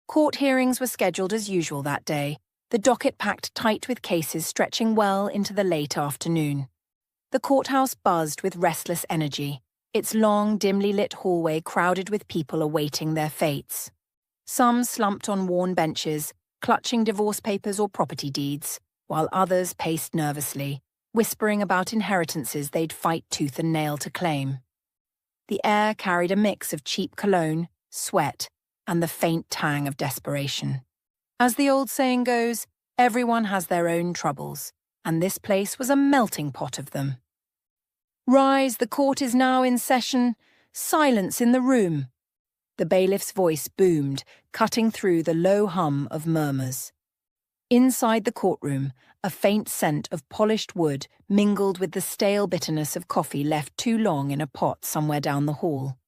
Court hearings were scheduled as usual that day, the docket packed tight with cases stretching well into the late afternoon. The courthouse buzzed with restless energy, its long, dimly lit hallway crowded with people awaiting their fates. Some slumped on worn benches, clutching divorce papers or property deeds, while others paced nervously, whispering about inheritances they'd fight tooth and nail to claim. The air carried a mix of cheap cologne, sweat, and the faint tang of desperation. As the old saying goes, everyone has their own troubles, and this place was a melting pot of them. "Rise, the court is now in session. Silence in the room." The bailiff's voice boomed, cutting through the low hum of murmurs. Inside the courtroom, a faint scent of polished wood mingled with the stale bitterness of coffee left too long in a pot somewhere down the hall.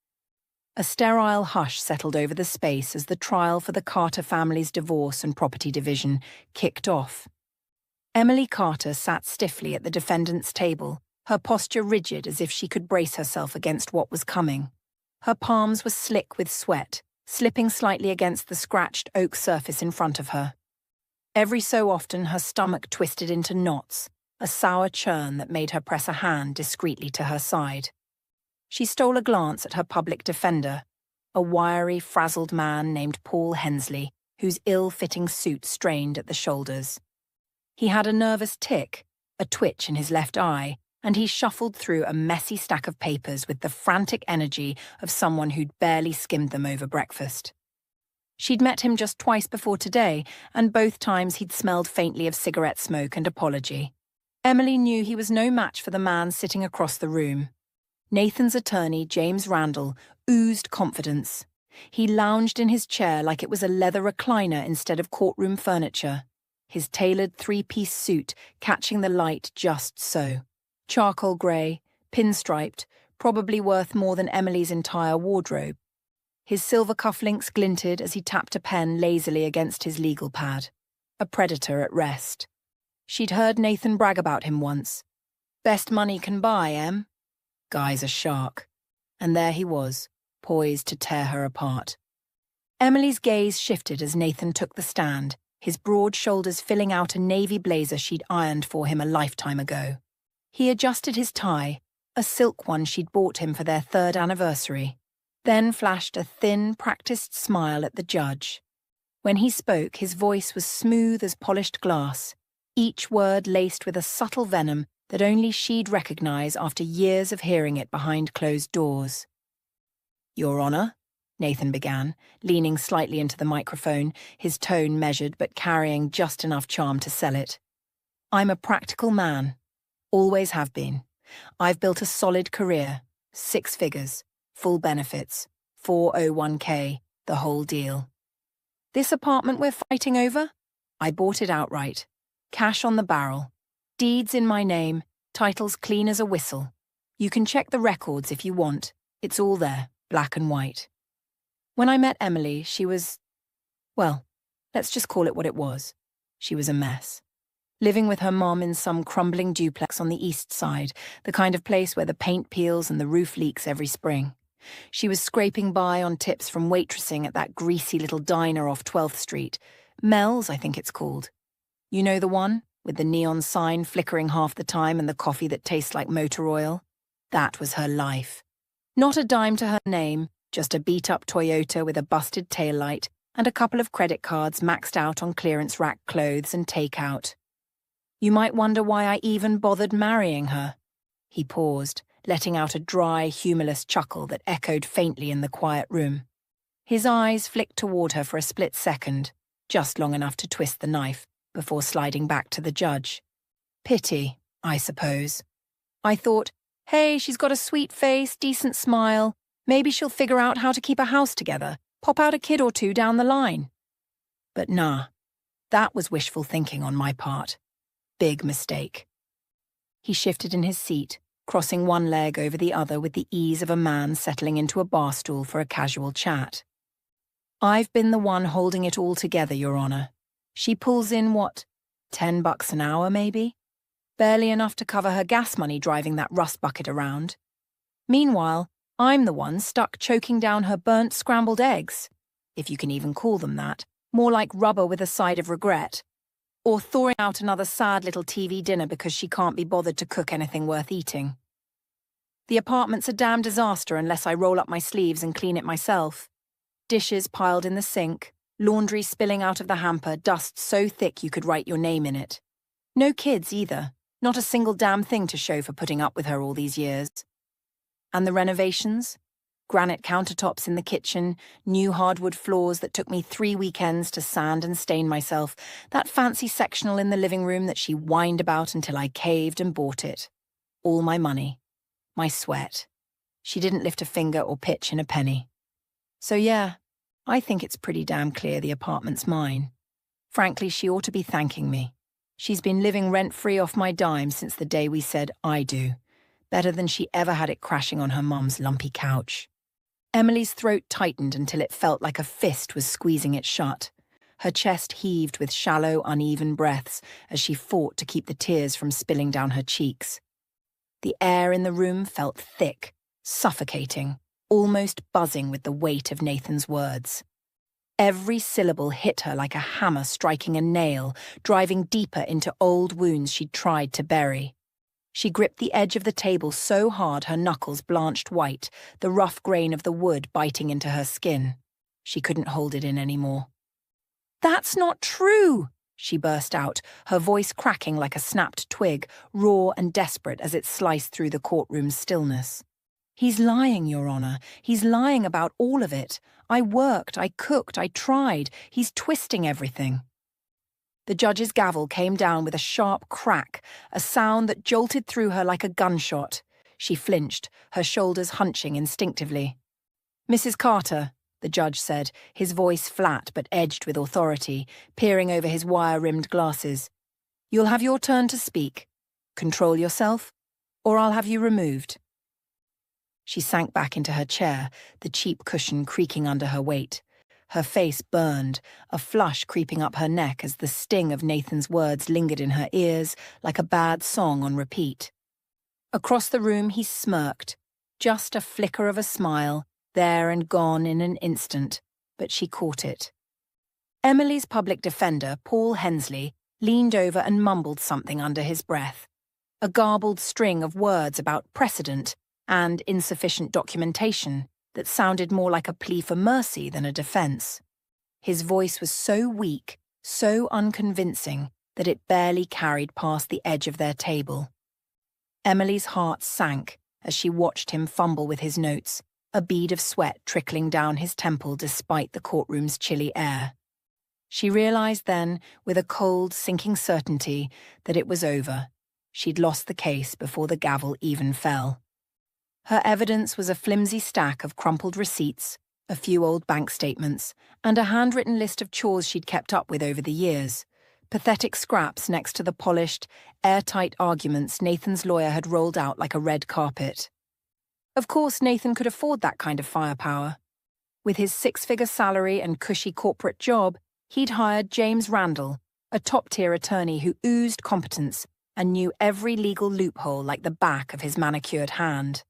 A sterile hush settled over the space as the trial for the Carter family's divorce and property division kicked off. Emily Carter sat stiffly at the defendant's table, her posture rigid as if she could brace herself against what was coming. Her palms were slick with sweat, slipping slightly against the scratched oak surface in front of her. Every so often her stomach twisted into knots, a sour churn that made her press a hand discreetly to her side. She stole a glance at her public defender, a wiry, frazzled man named Paul Hensley, whose ill-fitting suit strained at the shoulders. He had a nervous tic, a twitch in his left eye, and he shuffled through a messy stack of papers with the frantic energy of someone who'd barely skimmed them over breakfast. She'd met him just twice before today, and both times he'd smelled faintly of cigarette smoke and apology. Emily knew he was no match for the man sitting across the room. Nathan's attorney, James Randall, oozed confidence. He lounged in his chair like it was a leather recliner instead of courtroom furniture, his tailored three-piece suit catching the light just so. Charcoal grey, pinstriped, probably worth more than Emily's entire wardrobe. His silver cufflinks glinted as he tapped a pen lazily against his legal pad. A predator at rest. She'd heard Nathan brag about him once. Best money can buy, Em? Guy's a shark. And there he was, poised to tear her apart. Emily's gaze shifted as Nathan took the stand, his broad shoulders filling out a navy blazer she'd ironed for him a lifetime ago. He adjusted his tie, a silk one she'd bought him for their 3rd anniversary, then flashed a thin, practiced smile at the judge. When he spoke, his voice was smooth as polished glass, each word laced with a subtle venom that only she'd recognize after years of hearing it behind closed doors. "Your Honor," Nathan began, leaning slightly into the microphone, his tone measured but carrying just enough charm to sell it. "I'm a practical man. Always have been. I've built a solid career, 6 figures, full benefits, 401k, the whole deal. This apartment we're fighting over? I bought it outright. Cash on the barrel. Deeds in my name, titles clean as a whistle. You can check the records if you want. It's all there, black and white. When I met Emily, she was, well, let's just call it what it was. She was a mess. Living with her mom in some crumbling duplex on the east side, the kind of place where the paint peels and the roof leaks every spring. She was scraping by on tips from waitressing at that greasy little diner off 12th Street. Mel's, I think it's called. You know the one, with the neon sign flickering half the time and the coffee that tastes like motor oil? That was her life. Not a dime to her name, just a beat-up Toyota with a busted taillight and a couple of credit cards maxed out on clearance rack clothes and takeout. You might wonder why I even bothered marrying her. He paused, letting out a dry, humorless chuckle that echoed faintly in the quiet room. His eyes flicked toward her for a split second, just long enough to twist the knife, before sliding back to the judge. Pity, I suppose. I thought, hey, she's got a sweet face, decent smile. Maybe she'll figure out how to keep a house together, pop out a kid or two down the line. But nah, that was wishful thinking on my part. Big mistake. He shifted in his seat, crossing one leg over the other with the ease of a man settling into a bar stool for a casual chat. I've been the one holding it all together, Your Honor. She pulls in, what, $10 an hour, maybe? Barely enough to cover her gas money driving that rust bucket around. Meanwhile, I'm the one stuck choking down her burnt scrambled eggs. if you can even call them that, more like rubber with a side of regret, or thawing out another sad little TV dinner because she can't be bothered to cook anything worth eating. The apartment's a damn disaster unless I roll up my sleeves and clean it myself. Dishes piled in the sink, laundry spilling out of the hamper, dust so thick you could write your name in it. No kids either, not a single damn thing to show for putting up with her all these years. And the renovations? Granite countertops in the kitchen, new hardwood floors that took me 3 weekends to sand and stain myself, that fancy sectional in the living room that she whined about until I caved and bought it. All my money. My sweat. She didn't lift a finger or pitch in a penny. So yeah, I think it's pretty damn clear the apartment's mine. Frankly, she ought to be thanking me. She's been living rent-free off my dime since the day we said I do. Better than she ever had it crashing on her mum's lumpy couch. Emily's throat tightened until it felt like a fist was squeezing it shut. Her chest heaved with shallow, uneven breaths as she fought to keep the tears from spilling down her cheeks. The air in the room felt thick, suffocating, almost buzzing with the weight of Nathan's words. Every syllable hit her like a hammer striking a nail, driving deeper into old wounds she'd tried to bury. She gripped the edge of the table so hard her knuckles blanched white, the rough grain of the wood biting into her skin. She couldn't hold it in anymore. "That's not true!" she burst out, her voice cracking like a snapped twig, raw and desperate as it sliced through the courtroom's stillness. "He's lying, Your Honor. He's lying about all of it. I worked, I cooked, I tried. He's twisting everything." The judge's gavel came down with a sharp crack, a sound that jolted through her like a gunshot. She flinched, her shoulders hunching instinctively. "Mrs. Carter," the judge said, his voice flat but edged with authority, peering over his wire-rimmed glasses. "You'll have your turn to speak. Control yourself, or I'll have you removed." She sank back into her chair, the cheap cushion creaking under her weight. Her face burned, a flush creeping up her neck as the sting of Nathan's words lingered in her ears like a bad song on repeat. Across the room he smirked, just a flicker of a smile, there and gone in an instant, but she caught it. Emily's public defender, Paul Hensley, leaned over and mumbled something under his breath. A garbled string of words about precedent and insufficient documentation that sounded more like a plea for mercy than a defense. His voice was so weak, so unconvincing, that it barely carried past the edge of their table. Emily's heart sank as she watched him fumble with his notes, a bead of sweat trickling down his temple despite the courtroom's chilly air. She realized then, with a cold, sinking certainty, that it was over. She'd lost the case before the gavel even fell. Her evidence was a flimsy stack of crumpled receipts, a few old bank statements, and a handwritten list of chores she'd kept up with over the years, pathetic scraps next to the polished, airtight arguments Nathan's lawyer had rolled out like a red carpet. Of course, Nathan could afford that kind of firepower. With his 6-figure salary and cushy corporate job, he'd hired James Randall, a top-tier attorney who oozed competence and knew every legal loophole like the back of his manicured hand.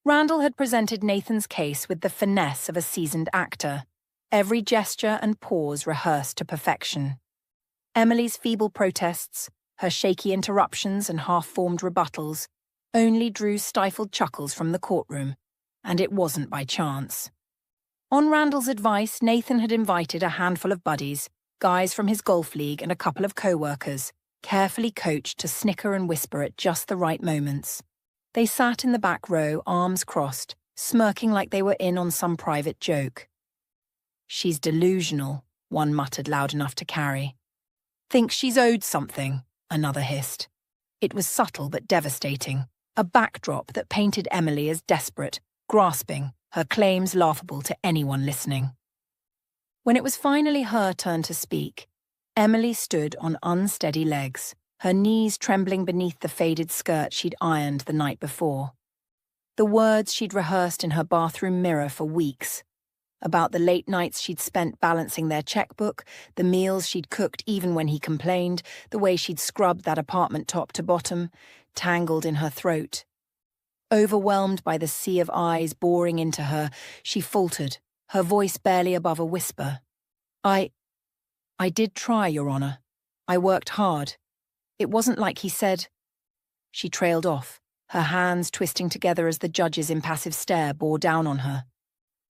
Randall had presented Nathan's case with the finesse of a seasoned actor, every gesture and pause rehearsed to perfection. Emily's feeble protests, her shaky interruptions and half-formed rebuttals, only drew stifled chuckles from the courtroom, and it wasn't by chance. On Randall's advice, Nathan had invited a handful of buddies, guys from his golf league and a couple of co-workers, carefully coached to snicker and whisper at just the right moments. They sat in the back row, arms crossed, smirking like they were in on some private joke. "She's delusional," one muttered loud enough to carry. "Thinks she's owed something," another hissed. It was subtle but devastating, a backdrop that painted Emily as desperate, grasping, her claims laughable to anyone listening. When it was finally her turn to speak, Emily stood on unsteady legs, her knees trembling beneath the faded skirt she'd ironed the night before. The words she'd rehearsed in her bathroom mirror for weeks, about the late nights she'd spent balancing their checkbook, the meals she'd cooked even when he complained, the way she'd scrubbed that apartment top to bottom, tangled in her throat. Overwhelmed by the sea of eyes boring into her, she faltered, her voice barely above a whisper. I did try, Your Honor. I worked hard. It wasn't like he said—" She trailed off, her hands twisting together as the judge's impassive stare bore down on her.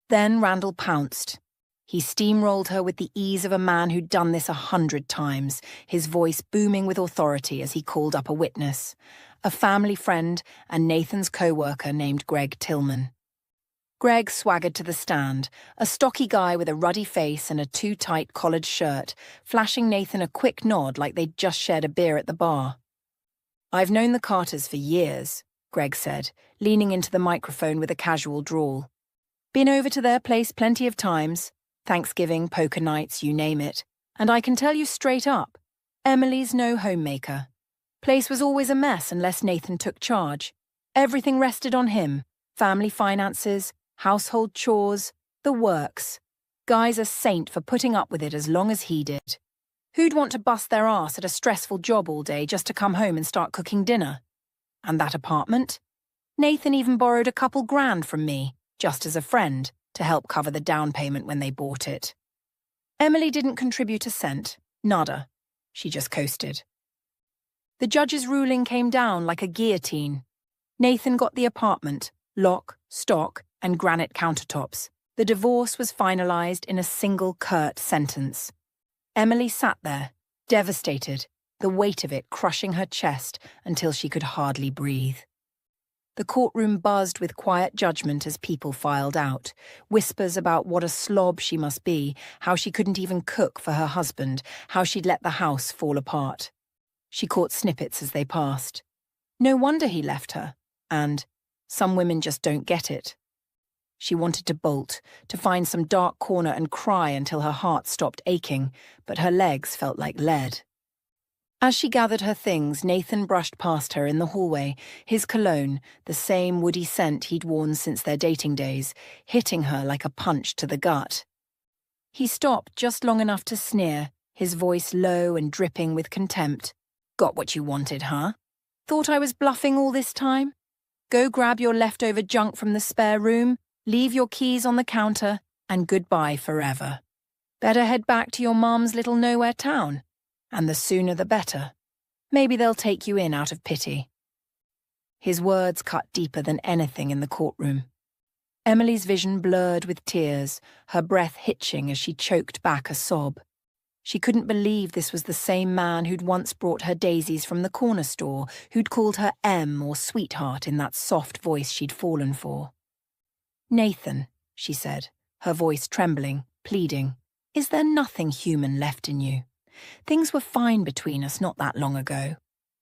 Then Randall pounced. He steamrolled her with the ease of a man who'd done this 100 times, his voice booming with authority as he called up a witness, a family friend and Nathan's co-worker named Greg Tillman. Greg swaggered to the stand, a stocky guy with a ruddy face and a too-tight collared shirt, flashing Nathan a quick nod like they'd just shared a beer at the bar. "I've known the Carters for years," Greg said, leaning into the microphone with a casual drawl. "Been over to their place plenty of times, Thanksgiving, poker nights, you name it, and I can tell you straight up, Emily's no homemaker. Place was always a mess unless Nathan took charge. Everything rested on him, family finances, household chores, the works. Guy's a saint for putting up with it as long as he did. Who'd want to bust their ass at a stressful job all day just to come home and start cooking dinner? And that apartment? Nathan even borrowed a couple grand from me, just as a friend, to help cover the down payment when they bought it. Emily didn't contribute a cent, nada. She just coasted. The judge's ruling came down like a guillotine. Nathan got the apartment, lock, stock, and granite countertops. The divorce was finalized in a single curt sentence. Emily sat there, devastated, the weight of it crushing her chest until she could hardly breathe. The courtroom buzzed with quiet judgment as people filed out, whispers about what a slob she must be, how she couldn't even cook for her husband, how she'd let the house fall apart. She caught snippets as they passed. No wonder he left her, and some women just don't get it. She wanted to bolt, to find some dark corner and cry until her heart stopped aching, but her legs felt like lead. As she gathered her things, Nathan brushed past her in the hallway, his cologne, the same woody scent he'd worn since their dating days, hitting her like a punch to the gut. He stopped just long enough to sneer, his voice low and dripping with contempt. "Got what you wanted, huh? Thought I was bluffing all this time? Go grab your leftover junk from the spare room, leave your keys on the counter, and goodbye forever. Better head back to your mom's little nowhere town. And the sooner the better. Maybe they'll take you in out of pity." His words cut deeper than anything in the courtroom. Emily's vision blurred with tears, her breath hitching as she choked back a sob. She couldn't believe this was the same man who'd once brought her daisies from the corner store, who'd called her Em or sweetheart in that soft voice she'd fallen for. "Nathan," she said, her voice trembling, pleading, "is there nothing human left in you? Things were fine between us not that long ago.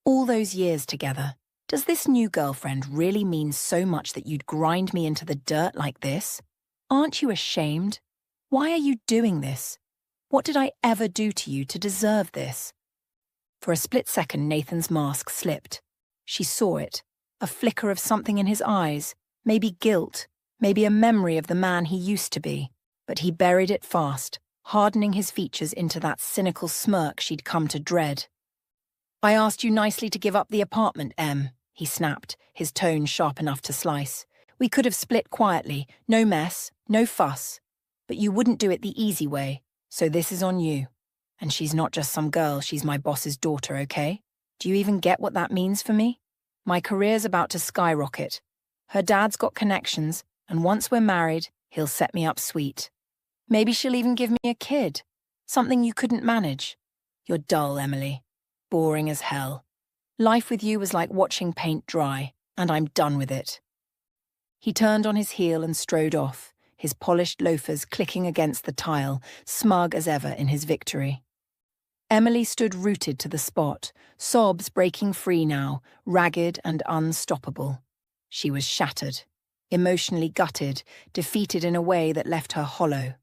All those years together. Does this new girlfriend really mean so much that you'd grind me into the dirt like this? Aren't you ashamed? Why are you doing this? What did I ever do to you to deserve this?" For a split second, Nathan's mask slipped. She saw it, a flicker of something in his eyes, maybe guilt, maybe a memory of the man he used to be, but he buried it fast, hardening his features into that cynical smirk she'd come to dread. "I asked you nicely to give up the apartment, Em," he snapped, his tone sharp enough to slice. "We could have split quietly, no mess, no fuss. But you wouldn't do it the easy way, so this is on you. And she's not just some girl, she's my boss's daughter, okay? Do you even get what that means for me? My career's about to skyrocket. Her dad's got connections, and once we're married, he'll set me up sweet. Maybe she'll even give me a kid. Something you couldn't manage. You're dull, Emily. Boring as hell. Life with you was like watching paint dry, and I'm done with it." He turned on his heel and strode off, his polished loafers clicking against the tile, smug as ever in his victory. Emily stood rooted to the spot, sobs breaking free now, ragged and unstoppable. She was shattered, emotionally gutted, defeated in a way that left her hollow.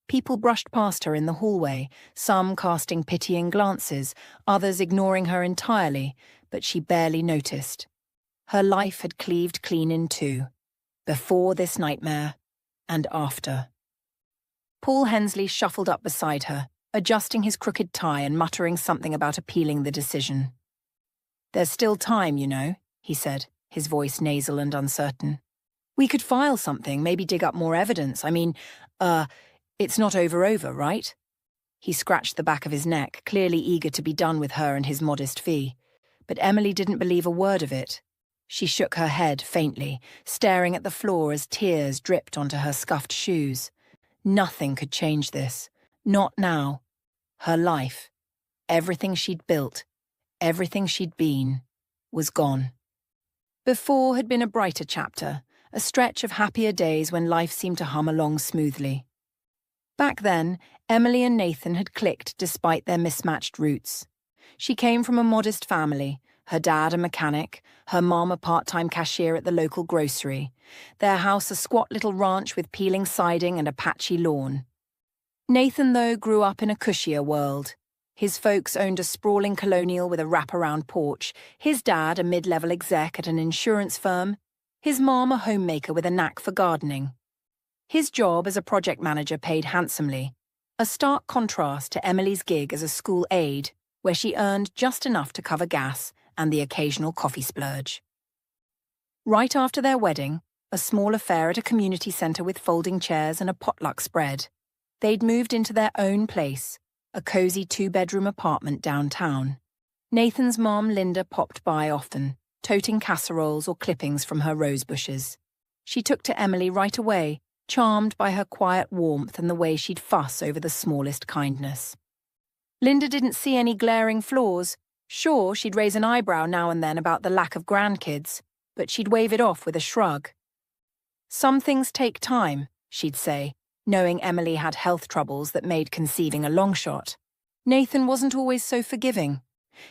People brushed past her in the hallway, some casting pitying glances, others ignoring her entirely, but she barely noticed. Her life had cleaved clean in two, before this nightmare and after. Paul Hensley shuffled up beside her, adjusting his crooked tie and muttering something about appealing the decision. "There's still time, you know," he said, his voice nasal and uncertain. "We could file something, maybe dig up more evidence. I mean, It's not over, right?" He scratched the back of his neck, clearly eager to be done with her and his modest fee. But Emily didn't believe a word of it. She shook her head faintly, staring at the floor as tears dripped onto her scuffed shoes. Nothing could change this. Not now. Her life, everything she'd built, everything she'd been, was gone. Before had been a brighter chapter, a stretch of happier days when life seemed to hum along smoothly. Back then, Emily and Nathan had clicked despite their mismatched roots. She came from a modest family, her dad a mechanic, her mom a part-time cashier at the local grocery, their house a squat little ranch with peeling siding and a patchy lawn. Nathan, though, grew up in a cushier world. His folks owned a sprawling colonial with a wraparound porch, his dad a mid-level exec at an insurance firm, his mom a homemaker with a knack for gardening. His job as a project manager paid handsomely, a stark contrast to Emily's gig as a school aide, where she earned just enough to cover gas and the occasional coffee splurge. Right after their wedding, a small affair at a community centre with folding chairs and a potluck spread, they'd moved into their own place, a cosy 2-bedroom apartment downtown. Nathan's mom, Linda, popped by often, toting casseroles or clippings from her rose bushes. She took to Emily right away, charmed by her quiet warmth and the way she'd fuss over the smallest kindness. Linda didn't see any glaring flaws. Sure, she'd raise an eyebrow now and then about the lack of grandkids, but she'd wave it off with a shrug. Some things take time, she'd say, knowing Emily had health troubles that made conceiving a long shot. Nathan wasn't always so forgiving.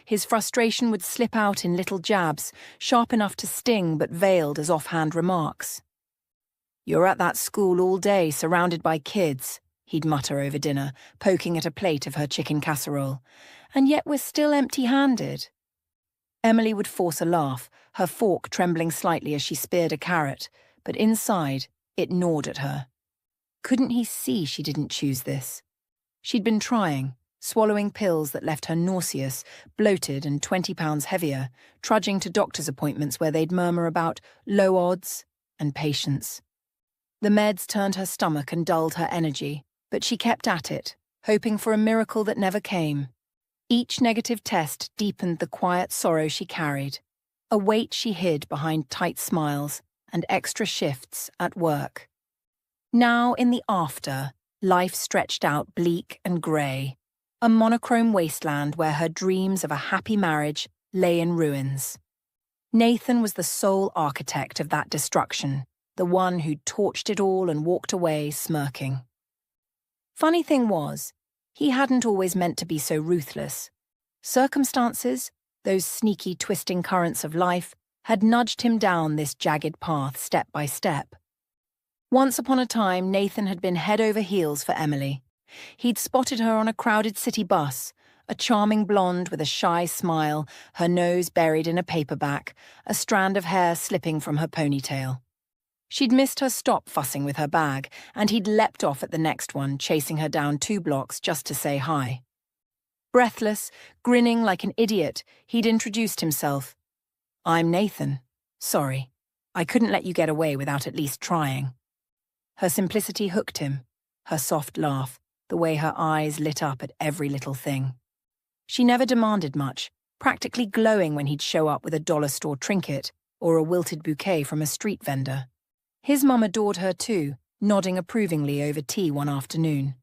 His frustration would slip out in little jabs, sharp enough to sting but veiled as offhand remarks. "You're at that school all day, surrounded by kids," he'd mutter over dinner, poking at a plate of her chicken casserole. "And yet we're still empty-handed." Emily would force a laugh, her fork trembling slightly as she speared a carrot, but inside, it gnawed at her. Couldn't he see she didn't choose this? She'd been trying, swallowing pills that left her nauseous, bloated and 20 pounds heavier, trudging to doctor's appointments where they'd murmur about low odds and patience. The meds turned her stomach and dulled her energy, but she kept at it, hoping for a miracle that never came. Each negative test deepened the quiet sorrow she carried, a weight she hid behind tight smiles and extra shifts at work. Now, in the after, life stretched out bleak and grey, a monochrome wasteland where her dreams of a happy marriage lay in ruins. Nathan was the sole architect of that destruction, the one who'd torched it all and walked away smirking. Funny thing was, he hadn't always meant to be so ruthless. Circumstances, those sneaky twisting currents of life, had nudged him down this jagged path step by step. Once upon a time, Nathan had been head over heels for Emily. He'd spotted her on a crowded city bus, a charming blonde with a shy smile, her nose buried in a paperback, a strand of hair slipping from her ponytail. She'd missed her stop fussing with her bag, and he'd leapt off at the next one, chasing her down 2 blocks just to say hi. Breathless, grinning like an idiot, he'd introduced himself. "I'm Nathan. Sorry. I couldn't let you get away without at least trying." Her simplicity hooked him, her soft laugh, the way her eyes lit up at every little thing. She never demanded much, practically glowing when he'd show up with a dollar store trinket or a wilted bouquet from a street vendor. His mum adored her too, nodding approvingly over tea one afternoon.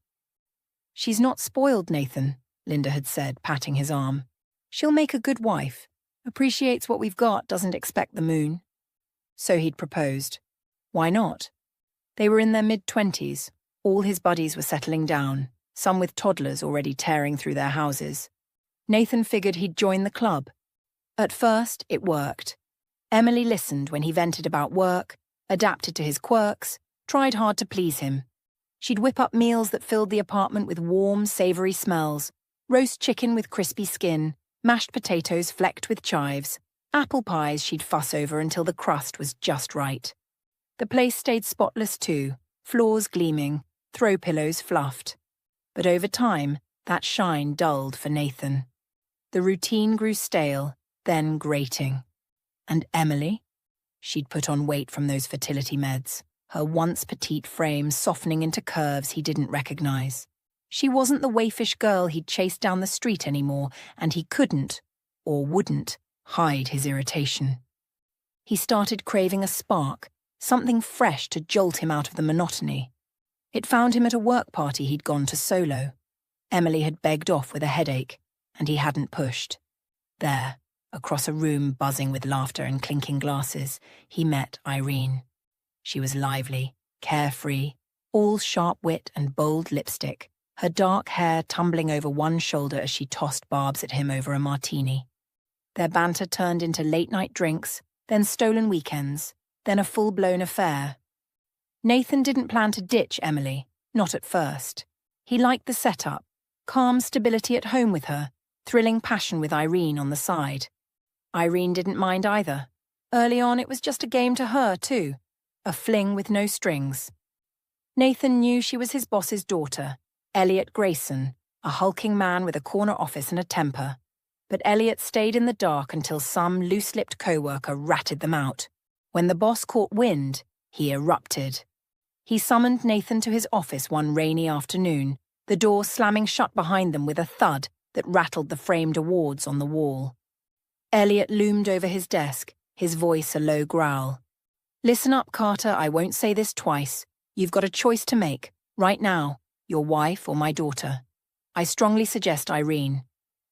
"She's not spoiled, Nathan," Linda had said, patting his arm. "She'll make a good wife. Appreciates what we've got, doesn't expect the moon." So he'd proposed. Why not? They were in their mid-20s. All his buddies were settling down, some with toddlers already tearing through their houses. Nathan figured he'd join the club. At first, it worked. Emily listened when he vented about work, adapted to his quirks, tried hard to please him. She'd whip up meals that filled the apartment with warm, savoury smells, roast chicken with crispy skin, mashed potatoes flecked with chives, apple pies she'd fuss over until the crust was just right. The place stayed spotless too, floors gleaming, throw pillows fluffed. But over time, that shine dulled for Nathan. The routine grew stale, then grating. And Emily? She'd put on weight from those fertility meds, her once petite frame softening into curves he didn't recognize. She wasn't the waifish girl he'd chased down the street anymore, and he couldn't, or wouldn't, hide his irritation. He started craving a spark, something fresh to jolt him out of the monotony. It found him at a work party he'd gone to solo. Emily had begged off with a headache, and he hadn't pushed. There, across a room buzzing with laughter and clinking glasses, he met Irene. She was lively, carefree, all sharp wit and bold lipstick, her dark hair tumbling over one shoulder as she tossed barbs at him over a martini. Their banter turned into late-night drinks, then stolen weekends, then a full-blown affair. Nathan didn't plan to ditch Emily, not at first. He liked the setup, calm stability at home with her, thrilling passion with Irene on the side. Irene didn't mind either. Early on, it was just a game to her, too. A fling with no strings. Nathan knew she was his boss's daughter, Elliot Grayson, a hulking man with a corner office and a temper. But Elliot stayed in the dark until some loose-lipped co-worker ratted them out. When the boss caught wind, he erupted. He summoned Nathan to his office one rainy afternoon, the door slamming shut behind them with a thud that rattled the framed awards on the wall. Elliot loomed over his desk, his voice a low growl. "Listen up, Carter, I won't say this twice. You've got a choice to make, right now, your wife or my daughter. I strongly suggest Irene.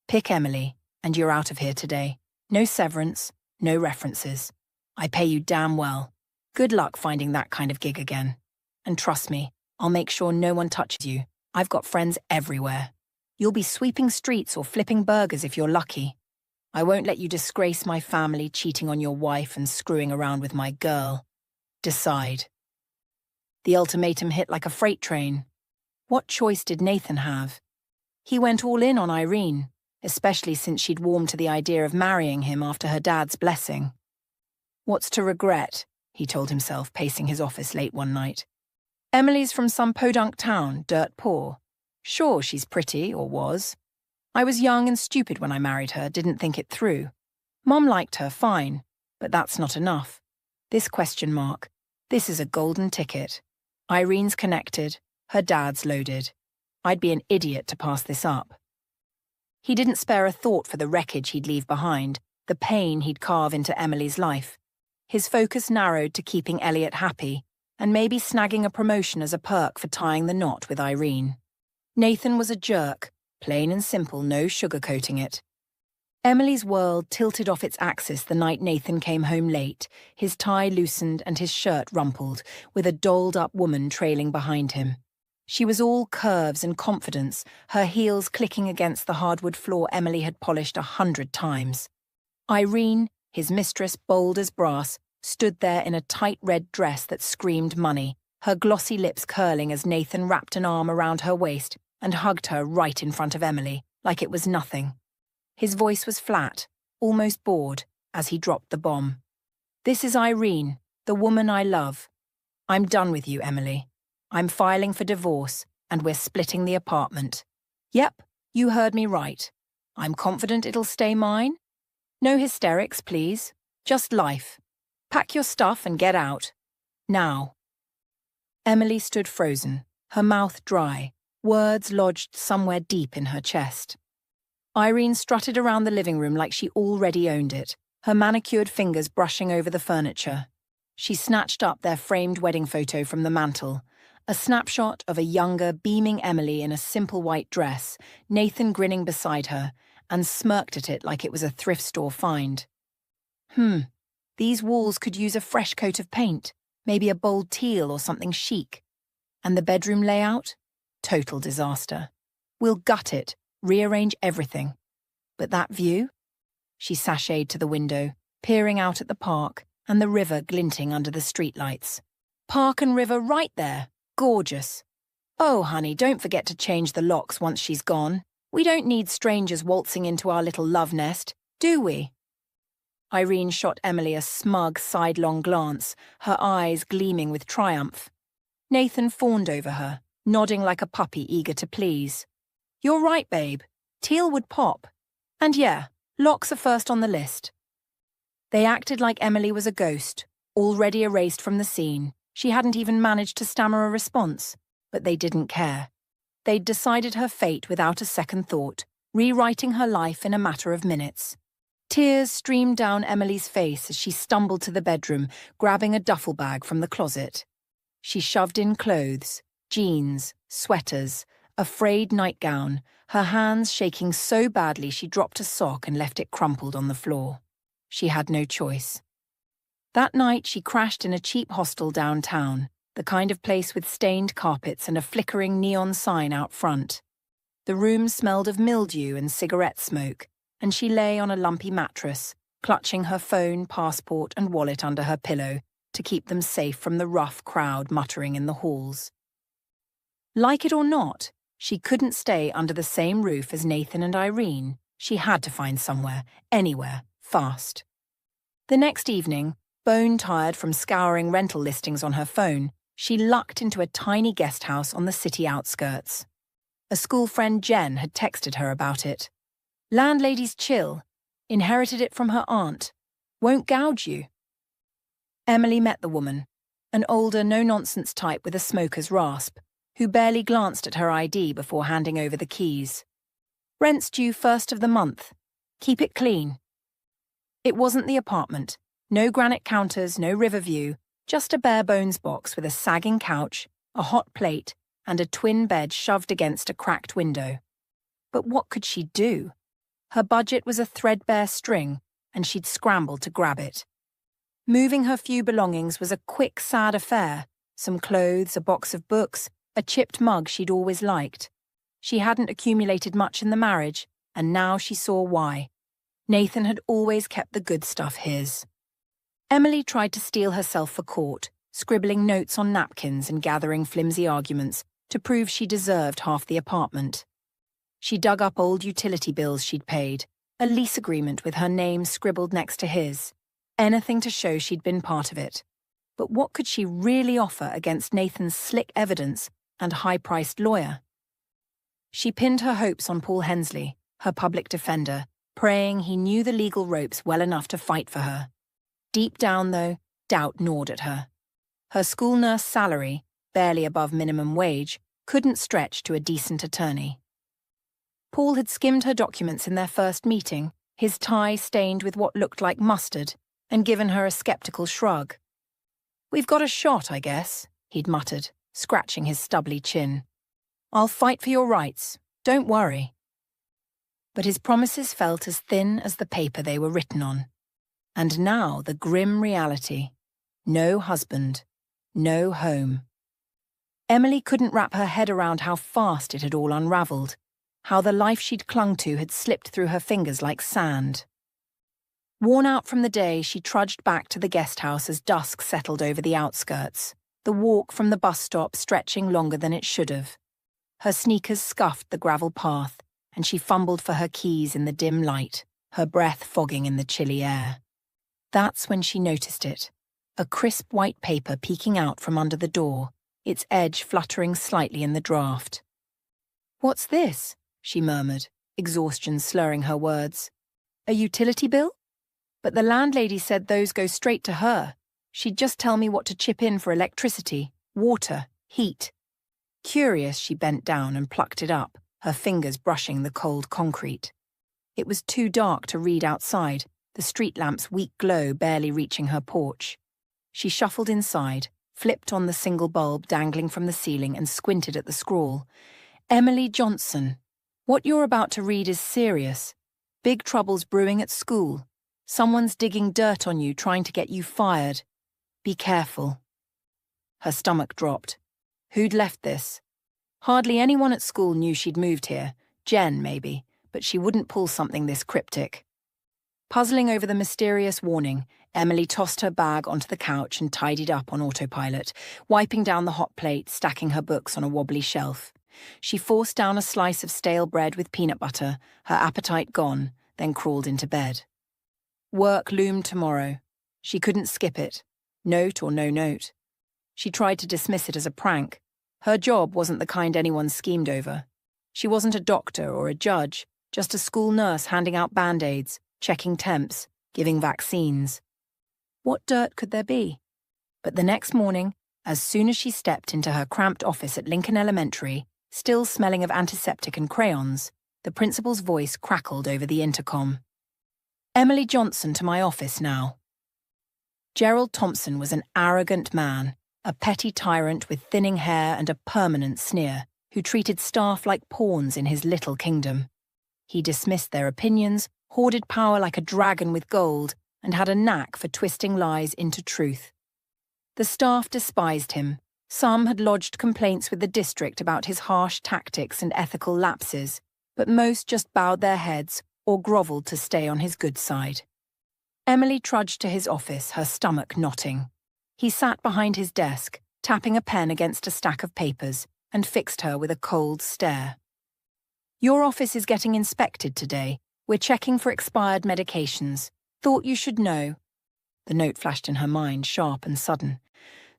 Pick Emily, and you're out of here today. No severance, no references. I pay you damn well. Good luck finding that kind of gig again. And trust me, I'll make sure no one touches you. I've got friends everywhere. You'll be sweeping streets or flipping burgers if you're lucky. I won't let you disgrace my family cheating on your wife and screwing around with my girl. Decide." The ultimatum hit like a freight train. What choice did Nathan have? He went all in on Irene, especially since she'd warmed to the idea of marrying him after her dad's blessing. What's to regret, he told himself, pacing his office late one night. Emily's from some podunk town, dirt poor. Sure, she's pretty, or was. I was young and stupid when I married her, didn't think it through. Mom liked her, fine, but that's not enough. This question mark. This is a golden ticket. Irene's connected, her dad's loaded. I'd be an idiot to pass this up. He didn't spare a thought for the wreckage he'd leave behind, the pain he'd carve into Emily's life. His focus narrowed to keeping Elliot happy, and maybe snagging a promotion as a perk for tying the knot with Irene. Nathan was a jerk, plain and simple, no sugarcoating it. Emily's world tilted off its axis the night Nathan came home late, his tie loosened and his shirt rumpled, with a dolled-up woman trailing behind him. She was all curves and confidence, her heels clicking against the hardwood floor Emily had polished 100 times. Irene, his mistress bold as brass, stood there in a tight red dress that screamed money, her glossy lips curling as Nathan wrapped an arm around her waist and hugged her right in front of Emily, like it was nothing. His voice was flat, almost bored, as he dropped the bomb. "This is Irene, the woman I love. I'm done with you, Emily. I'm filing for divorce, and we're splitting the apartment. Yep, you heard me right. I'm confident it'll stay mine. No hysterics, please. Just life. Pack your stuff and get out. Now." Emily stood frozen, her mouth dry, words lodged somewhere deep in her chest. Irene strutted around the living room like she already owned it, her manicured fingers brushing over the furniture. She snatched up their framed wedding photo from the mantel, a snapshot of a younger, beaming Emily in a simple white dress, Nathan grinning beside her, and smirked at it like it was a thrift store find. These walls could use a fresh coat of paint, maybe a bold teal or something chic. And the bedroom layout? Total disaster. We'll gut it, rearrange everything. But that view? She sashayed to the window, peering out at the park and the river glinting under the streetlights. Park and river right there. Gorgeous. Oh, honey, don't forget to change the locks once she's gone. We don't need strangers waltzing into our little love nest, do we? Irene shot Emily a smug, sidelong glance, her eyes gleaming with triumph. Nathan fawned over her, nodding like a puppy eager to please. "You're right, babe. Teal would pop. And yeah, locks are first on the list." They acted like Emily was a ghost, already erased from the scene, She hadn't even managed to stammer a response, but they didn't care. They'd decided her fate without a second thought, rewriting her life in a matter of minutes. Tears streamed down Emily's face as she stumbled to the bedroom, grabbing a duffel bag from the closet. She shoved in clothes, jeans, sweaters, a frayed nightgown, her hands shaking so badly she dropped a sock and left it crumpled on the floor. She had no choice. That night she crashed in a cheap hostel downtown, the kind of place with stained carpets and a flickering neon sign out front. The room smelled of mildew and cigarette smoke, and she lay on a lumpy mattress, clutching her phone, passport, and wallet under her pillow to keep them safe from the rough crowd muttering in the halls. Like it or not, she couldn't stay under the same roof as Nathan and Irene. She had to find somewhere, anywhere, fast. The next evening, bone-tired from scouring rental listings on her phone, she lucked into a tiny guest house on the city outskirts. A school friend, Jen, had texted her about it. Landlady's chill. Inherited it from her aunt. Won't gouge you. Emily met the woman, an older, no-nonsense type with a smoker's rasp, who barely glanced at her ID before handing over the keys. Rent's due first of the month. Keep it clean. It wasn't the apartment. No granite counters, no river view, just a bare-bones box with a sagging couch, a hot plate, and a twin bed shoved against a cracked window. But what could she do? Her budget was a threadbare string, and she'd scrambled to grab it. Moving her few belongings was a quick, sad affair. Some clothes, a box of books, a chipped mug she'd always liked. She hadn't accumulated much in the marriage, and now she saw why. Nathan had always kept the good stuff his. Emily tried to steel herself for court, scribbling notes on napkins and gathering flimsy arguments to prove she deserved half the apartment. She dug up old utility bills she'd paid, a lease agreement with her name scribbled next to his, anything to show she'd been part of it. But what could she really offer against Nathan's slick evidence and high-priced lawyer? She pinned her hopes on Paul Hensley, her public defender, praying he knew the legal ropes well enough to fight for her. Deep down, though, doubt gnawed at her. Her school nurse salary, barely above minimum wage, couldn't stretch to a decent attorney. Paul had skimmed her documents in their first meeting, his tie stained with what looked like mustard, and given her a skeptical shrug. "We've got a shot, I guess," he'd muttered, scratching his stubbly chin. "I'll fight for your rights. Don't worry." But his promises felt as thin as the paper they were written on. And now the grim reality. No husband. No home. Emily couldn't wrap her head around how fast it had all unraveled, how the life she'd clung to had slipped through her fingers like sand. Worn out from the day, she trudged back to the guest house as dusk settled over the outskirts, the walk from the bus stop stretching longer than it should have. Her sneakers scuffed the gravel path, and she fumbled for her keys in the dim light, her breath fogging in the chilly air. That's when she noticed it, a crisp white paper peeking out from under the door, its edge fluttering slightly in the draft. "What's this?" she murmured, exhaustion slurring her words. "A utility bill? But the landlady said those go straight to her. She'd just tell me what to chip in for electricity, water, heat." Curious, she bent down and plucked it up, her fingers brushing the cold concrete. It was too dark to read outside, the street lamp's weak glow barely reaching her porch. She shuffled inside, flipped on the single bulb dangling from the ceiling and squinted at the scrawl. "Emily Johnson, what you're about to read is serious. Big trouble's brewing at school. Someone's digging dirt on you, trying to get you fired. Be careful." Her stomach dropped. Who'd left this? Hardly anyone at school knew she'd moved here. Jen, maybe, but she wouldn't pull something this cryptic. Puzzling over the mysterious warning, Emily tossed her bag onto the couch and tidied up on autopilot, wiping down the hot plate, stacking her books on a wobbly shelf. She forced down a slice of stale bread with peanut butter, her appetite gone, then crawled into bed. Work loomed tomorrow. She couldn't skip it, note or no note. She tried to dismiss it as a prank. Her job wasn't the kind anyone schemed over. She wasn't a doctor or a judge, just a school nurse handing out band-aids, checking temps, giving vaccines. What dirt could there be? But the next morning, As soon as she stepped into her cramped office at Lincoln Elementary, still smelling of antiseptic and crayons, the principal's voice crackled over the intercom. "Emily Johnson to my office now." Gerald Thompson was an arrogant man, a petty tyrant with thinning hair and a permanent sneer, who treated staff like pawns in his little kingdom. He dismissed their opinions, hoarded power like a dragon with gold, and had a knack for twisting lies into truth. The staff despised him. Some had lodged complaints with the district about his harsh tactics and ethical lapses, but most just bowed their heads or grovelled to stay on his good side. Emily trudged to his office, her stomach knotting. He sat behind his desk, tapping a pen against a stack of papers, and fixed her with a cold stare. "Your office is getting inspected today. We're checking for expired medications. Thought you should know." The note flashed in her mind, sharp and sudden.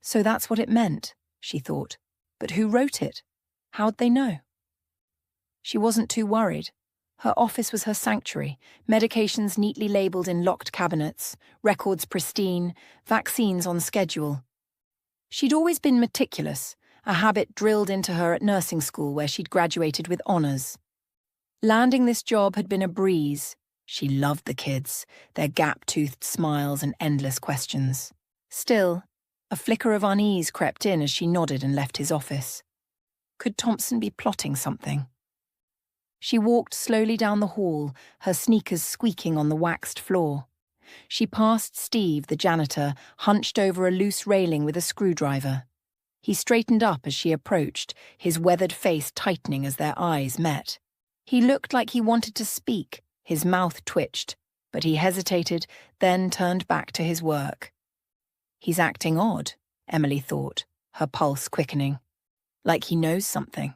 So that's what it meant, she thought. But who wrote it? How'd they know? She wasn't too worried. Her office was her sanctuary, medications neatly labelled in locked cabinets, records pristine, vaccines on schedule. She'd always been meticulous, a habit drilled into her at nursing school where she'd graduated with honours. Landing this job had been a breeze. She loved the kids, their gap-toothed smiles and endless questions. Still, a flicker of unease crept in as she nodded and left his office. Could Thompson be plotting something? She walked slowly down the hall, her sneakers squeaking on the waxed floor. She passed Steve, the janitor, hunched over a loose railing with a screwdriver. He straightened up as she approached, his weathered face tightening as their eyes met. He looked like he wanted to speak, his mouth twitched, but he hesitated, then turned back to his work. He's acting odd, Emily thought, her pulse quickening. Like he knows something.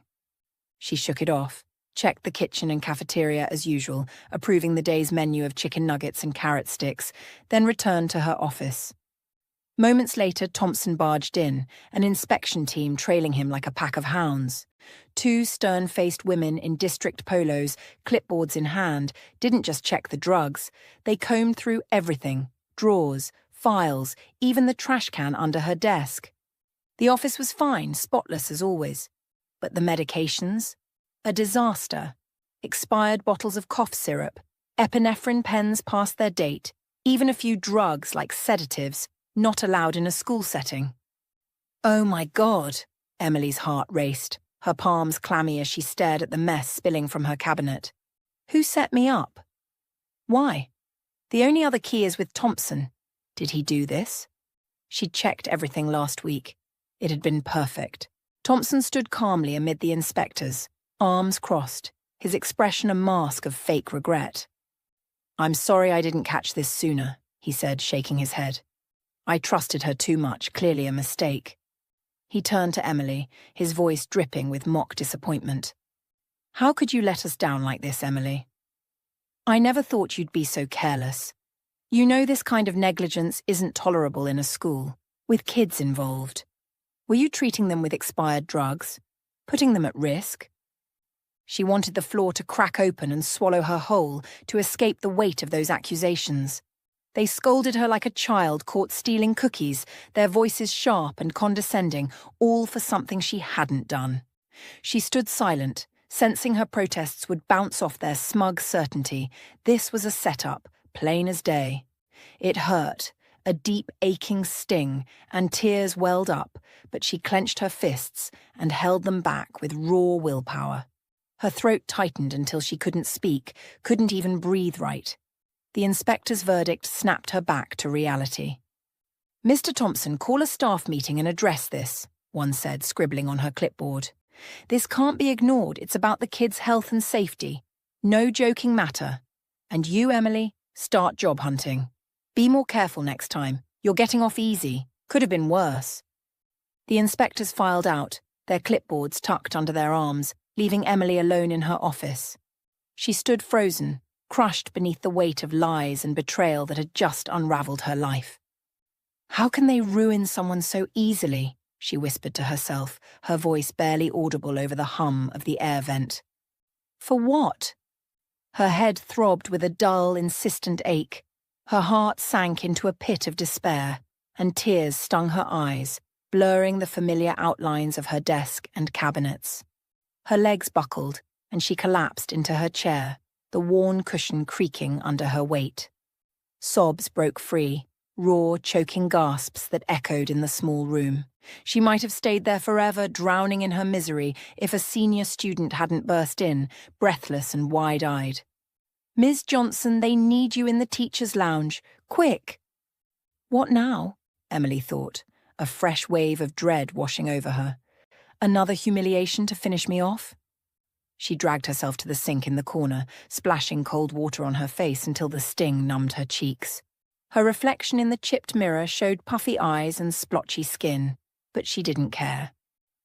She shook it off, checked the kitchen and cafeteria as usual, approving the day's menu of chicken nuggets and carrot sticks, then returned to her office. Moments later, Thompson barged in, an inspection team trailing him like a pack of hounds. Two stern-faced women in district polos, clipboards in hand, didn't just check the drugs. They combed through everything, drawers, files, even the trash can under her desk. The office was fine, spotless as always. But the medications? A disaster. Expired bottles of cough syrup, epinephrine pens past their date, even a few drugs like sedatives, not allowed in a school setting. Oh my God, Emily's heart raced, her palms clammy as she stared at the mess spilling from her cabinet. Who set me up? Why? The only other key is with Thompson. Did he do this? She'd checked everything last week. It had been perfect. Thompson stood calmly amid the inspectors, arms crossed, his expression a mask of fake regret. "I'm sorry I didn't catch this sooner," he said, shaking his head. "I trusted her too much, clearly a mistake." He turned to Emily, his voice dripping with mock disappointment. "How could you let us down like this, Emily? I never thought you'd be so careless. You know this kind of negligence isn't tolerable in a school, with kids involved. Were you treating them with expired drugs? Putting them at risk?" She wanted the floor to crack open and swallow her whole to escape the weight of those accusations. They scolded her like a child caught stealing cookies, their voices sharp and condescending, all for something she hadn't done. She stood silent, sensing her protests would bounce off their smug certainty. This was a setup, plain as day. It hurt, a deep aching sting, and tears welled up, but she clenched her fists and held them back with raw willpower. Her throat tightened until she couldn't speak, couldn't even breathe right. The inspector's verdict snapped her back to reality. "Mr. Thompson, call a staff meeting and address this," one said, scribbling on her clipboard. "This can't be ignored. It's about the kids' health and safety. No joking matter. And you, Emily, start job hunting. Be more careful next time. You're getting off easy. Could have been worse." The inspectors filed out, their clipboards tucked under their arms, leaving Emily alone in her office. She stood frozen, crushed beneath the weight of lies and betrayal that had just unravelled her life. "How can they ruin someone so easily?" she whispered to herself, her voice barely audible over the hum of the air vent. For what? Her head throbbed with a dull, insistent ache. Her heart sank into a pit of despair, and tears stung her eyes, blurring the familiar outlines of her desk and cabinets. Her legs buckled, and she collapsed into her chair, the worn cushion creaking under her weight. Sobs broke free, raw, choking gasps that echoed in the small room. She might have stayed there forever, drowning in her misery, if a senior student hadn't burst in, breathless and wide-eyed. "Ms. Johnson, they need you in the teacher's lounge. Quick!" What now? Emily thought, a fresh wave of dread washing over her. Another humiliation to finish me off? She dragged herself to the sink in the corner, splashing cold water on her face until the sting numbed her cheeks. Her reflection in the chipped mirror showed puffy eyes and splotchy skin, but she didn't care.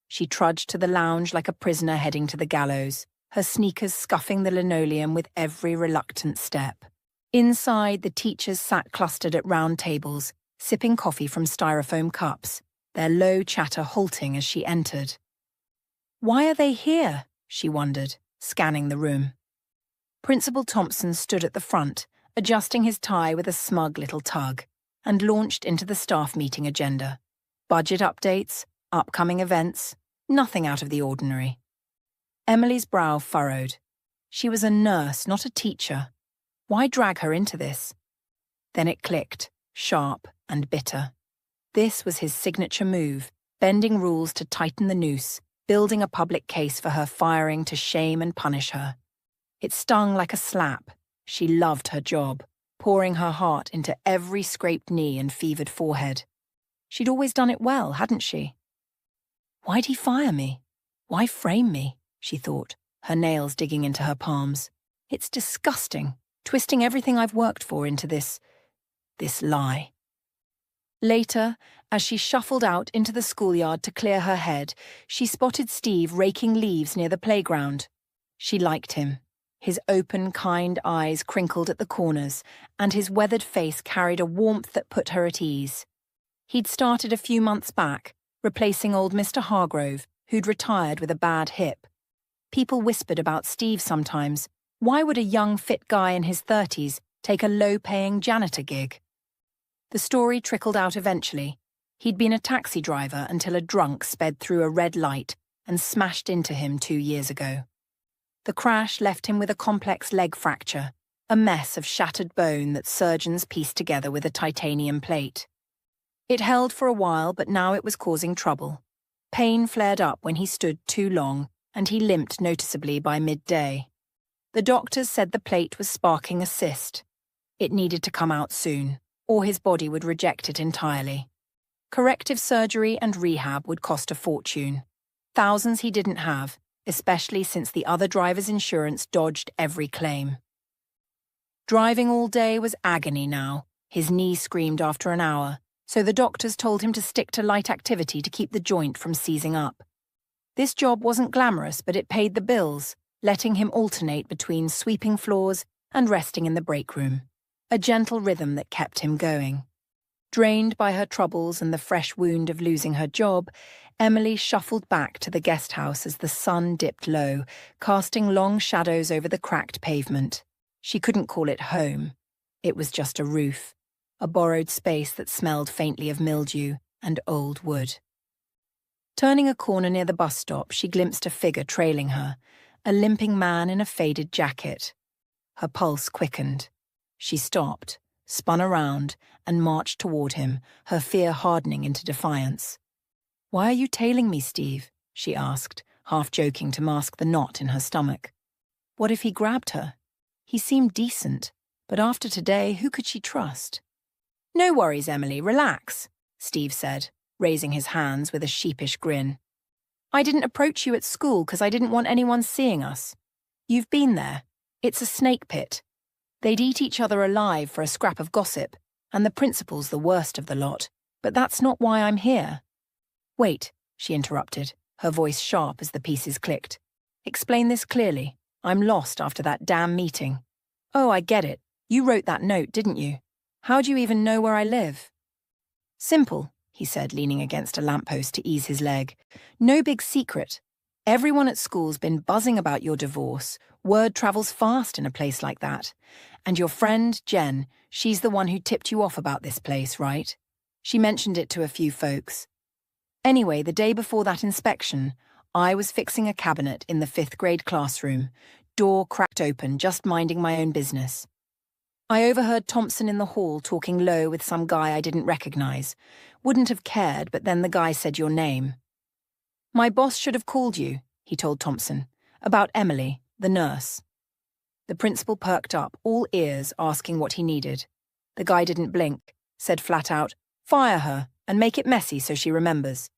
She trudged to the lounge like a prisoner heading to the gallows, her sneakers scuffing the linoleum with every reluctant step. Inside, the teachers sat clustered at round tables, sipping coffee from styrofoam cups, their low chatter halting as she entered. "Why are they here?" she wondered, scanning the room. Principal Thompson stood at the front, adjusting his tie with a smug little tug, and launched into the staff meeting agenda. Budget updates, upcoming events, nothing out of the ordinary. Emily's brow furrowed. She was a nurse, not a teacher. Why drag her into this? Then it clicked, sharp and bitter. This was his signature move, bending rules to tighten the noose, building a public case for her firing to shame and punish her. It stung like a slap. She loved her job, pouring her heart into every scraped knee and fevered forehead. She'd always done it well, hadn't she? Why'd he fire me? Why frame me? She thought, her nails digging into her palms. It's disgusting, twisting everything I've worked for into this lie. Later, as she shuffled out into the schoolyard to clear her head, she spotted Steve raking leaves near the playground. She liked him. His open, kind eyes crinkled at the corners, and his weathered face carried a warmth that put her at ease. He'd started a few months back, replacing old Mr. Hargrove, who'd retired with a bad hip. People whispered about Steve sometimes. Why would a young, fit guy in his 30s take a low-paying janitor gig? The story trickled out eventually. He'd been a taxi driver until a drunk sped through a red light and smashed into him 2 years ago. The crash left him with a complex leg fracture, a mess of shattered bone that surgeons pieced together with a titanium plate. It held for a while, but now it was causing trouble. Pain flared up when he stood too long, and he limped noticeably by midday. The doctors said the plate was sparking a cyst. It needed to come out soon, or his body would reject it entirely. Corrective surgery and rehab would cost a fortune. Thousands he didn't have, especially since the other driver's insurance dodged every claim. Driving all day was agony now. His knee screamed after an hour, so the doctors told him to stick to light activity to keep the joint from seizing up. This job wasn't glamorous, but it paid the bills, letting him alternate between sweeping floors and resting in the break room. A gentle rhythm that kept him going. Drained by her troubles and the fresh wound of losing her job, Emily shuffled back to the guest house as the sun dipped low, casting long shadows over the cracked pavement. She couldn't call it home. It was just a roof, a borrowed space that smelled faintly of mildew and old wood. Turning a corner near the bus stop, she glimpsed a figure trailing her, a limping man in a faded jacket. Her pulse quickened. She stopped, spun around, and marched toward him, her fear hardening into defiance. "Why are you tailing me, Steve?" she asked, half joking to mask the knot in her stomach. What if he grabbed her? He seemed decent, but after today, who could she trust? "No worries, Emily, relax," Steve said, raising his hands with a sheepish grin. "I didn't approach you at school because I didn't want anyone seeing us. You've been there. It's a snake pit. They'd eat each other alive for a scrap of gossip, and the principal's the worst of the lot, but that's not why I'm here." "Wait," she interrupted, her voice sharp as the pieces clicked. "Explain this clearly. I'm lost after that damn meeting." "Oh, I get it. You wrote that note, didn't you? How do you even know where I live?" "Simple," he said, leaning against a lamppost to ease his leg. "No big secret. Everyone at school's been buzzing about your divorce. Word travels fast in a place like that. And your friend, Jen, she's the one who tipped you off about this place, right? She mentioned it to a few folks." Anyway, the day before that inspection, I was fixing a cabinet in the 5th grade classroom, door cracked open, just minding my own business. I overheard Thompson in the hall talking low with some guy I didn't recognize. Wouldn't have cared, but then the guy said your name. My boss should have called you, he told Thompson, about Emily, the nurse. The principal perked up, all ears, asking what he needed. The guy didn't blink, said flat out, fire her and make it messy so she remembers.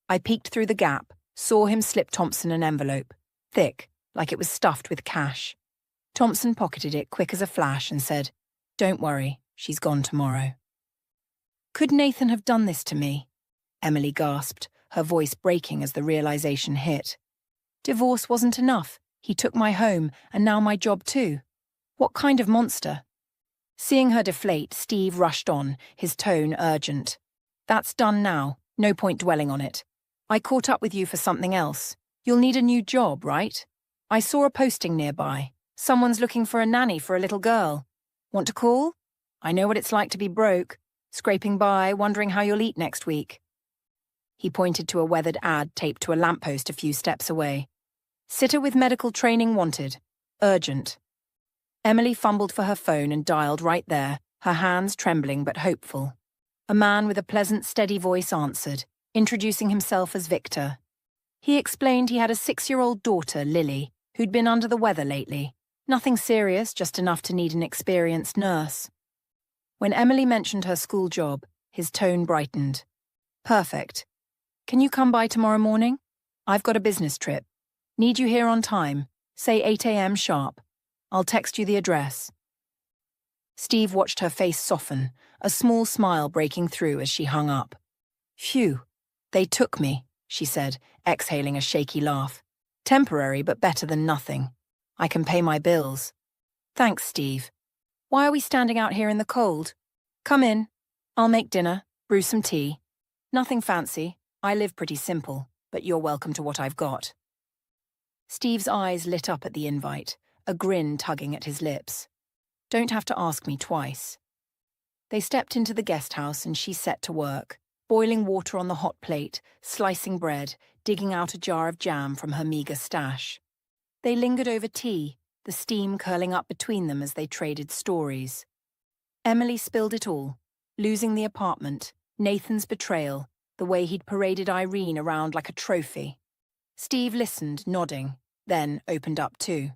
I peeked through the gap, saw him slip Thompson an envelope, thick, like it was stuffed with cash. Thompson pocketed it quick as a flash and said, "Don't worry, she's gone tomorrow." Could Nathan have done this to me? Emily gasped, her voice breaking as the realization hit. Divorce wasn't enough. He took my home, and now my job too. What kind of monster? Seeing her deflate, Steve rushed on, his tone urgent. That's done now, no point dwelling on it. I caught up with you for something else. You'll need a new job, right? I saw a posting nearby. Someone's looking for a nanny for a little girl. Want to call? I know what it's like to be broke, scraping by, wondering how you'll eat next week. He pointed to a weathered ad taped to a lamppost a few steps away. Sitter with medical training wanted. Urgent. Emily fumbled for her phone and dialed right there, her hands trembling but hopeful. A man with a pleasant, steady voice answered, introducing himself as Victor. He explained he had a 6-year-old daughter, Lily, who'd been under the weather lately. Nothing serious, just enough to need an experienced nurse. When Emily mentioned her school job, his tone brightened. Perfect. Can you come by tomorrow morning? I've got a business trip. Need you here on time. Say 8 a.m. sharp. I'll text you the address. Steve watched her face soften, a small smile breaking through as she hung up. Phew. They took me, she said, exhaling a shaky laugh. Temporary, but better than nothing. I can pay my bills. Thanks, Steve. Why are we standing out here in the cold? Come in. I'll make dinner, brew some tea. Nothing fancy. I live pretty simple, but you're welcome to what I've got. Steve's eyes lit up at the invite, a grin tugging at his lips. Don't have to ask me twice. They stepped into the guest house and she set to work, boiling water on the hot plate, slicing bread, digging out a jar of jam from her meager stash. They lingered over tea, the steam curling up between them as they traded stories. Emily spilled it all, losing the apartment, Nathan's betrayal, the way he'd paraded Irene around like a trophy. Steve listened, nodding, then opened up too.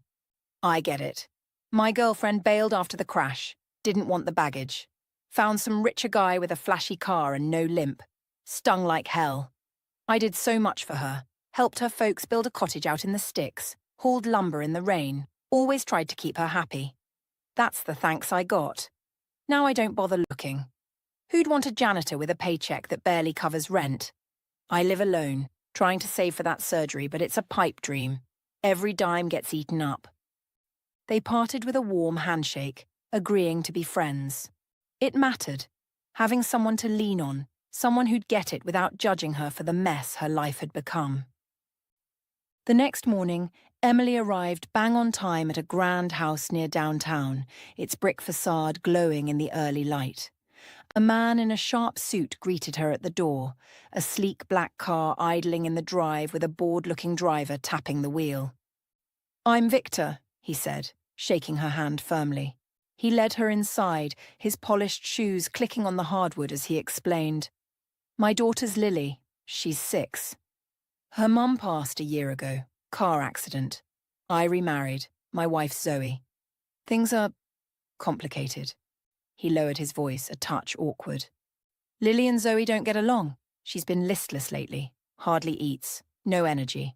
I get it. My girlfriend bailed after the crash, didn't want the baggage. Found some richer guy with a flashy car and no limp. Stung like hell. I did so much for her. Helped her folks build a cottage out in the sticks, hauled lumber in the rain, always tried to keep her happy. That's the thanks I got. Now I don't bother looking. Who'd want a janitor with a paycheck that barely covers rent? I live alone, trying to save for that surgery, but it's a pipe dream. Every dime gets eaten up. They parted with a warm handshake, agreeing to be friends. It mattered, having someone to lean on, someone who'd get it without judging her for the mess her life had become. The next morning, Emily arrived bang on time at a grand house near downtown, its brick facade glowing in the early light. A man in a sharp suit greeted her at the door, a sleek black car idling in the drive with a bored-looking driver tapping the wheel. I'm Victor, he said, shaking her hand firmly. He led her inside, his polished shoes clicking on the hardwood as he explained. My daughter's Lily. She's 6. Her mum passed a year ago, car accident. I remarried, my wife's Zoe. Things are complicated. He lowered his voice, a touch awkward. Lily and Zoe don't get along. She's been listless lately, hardly eats, no energy.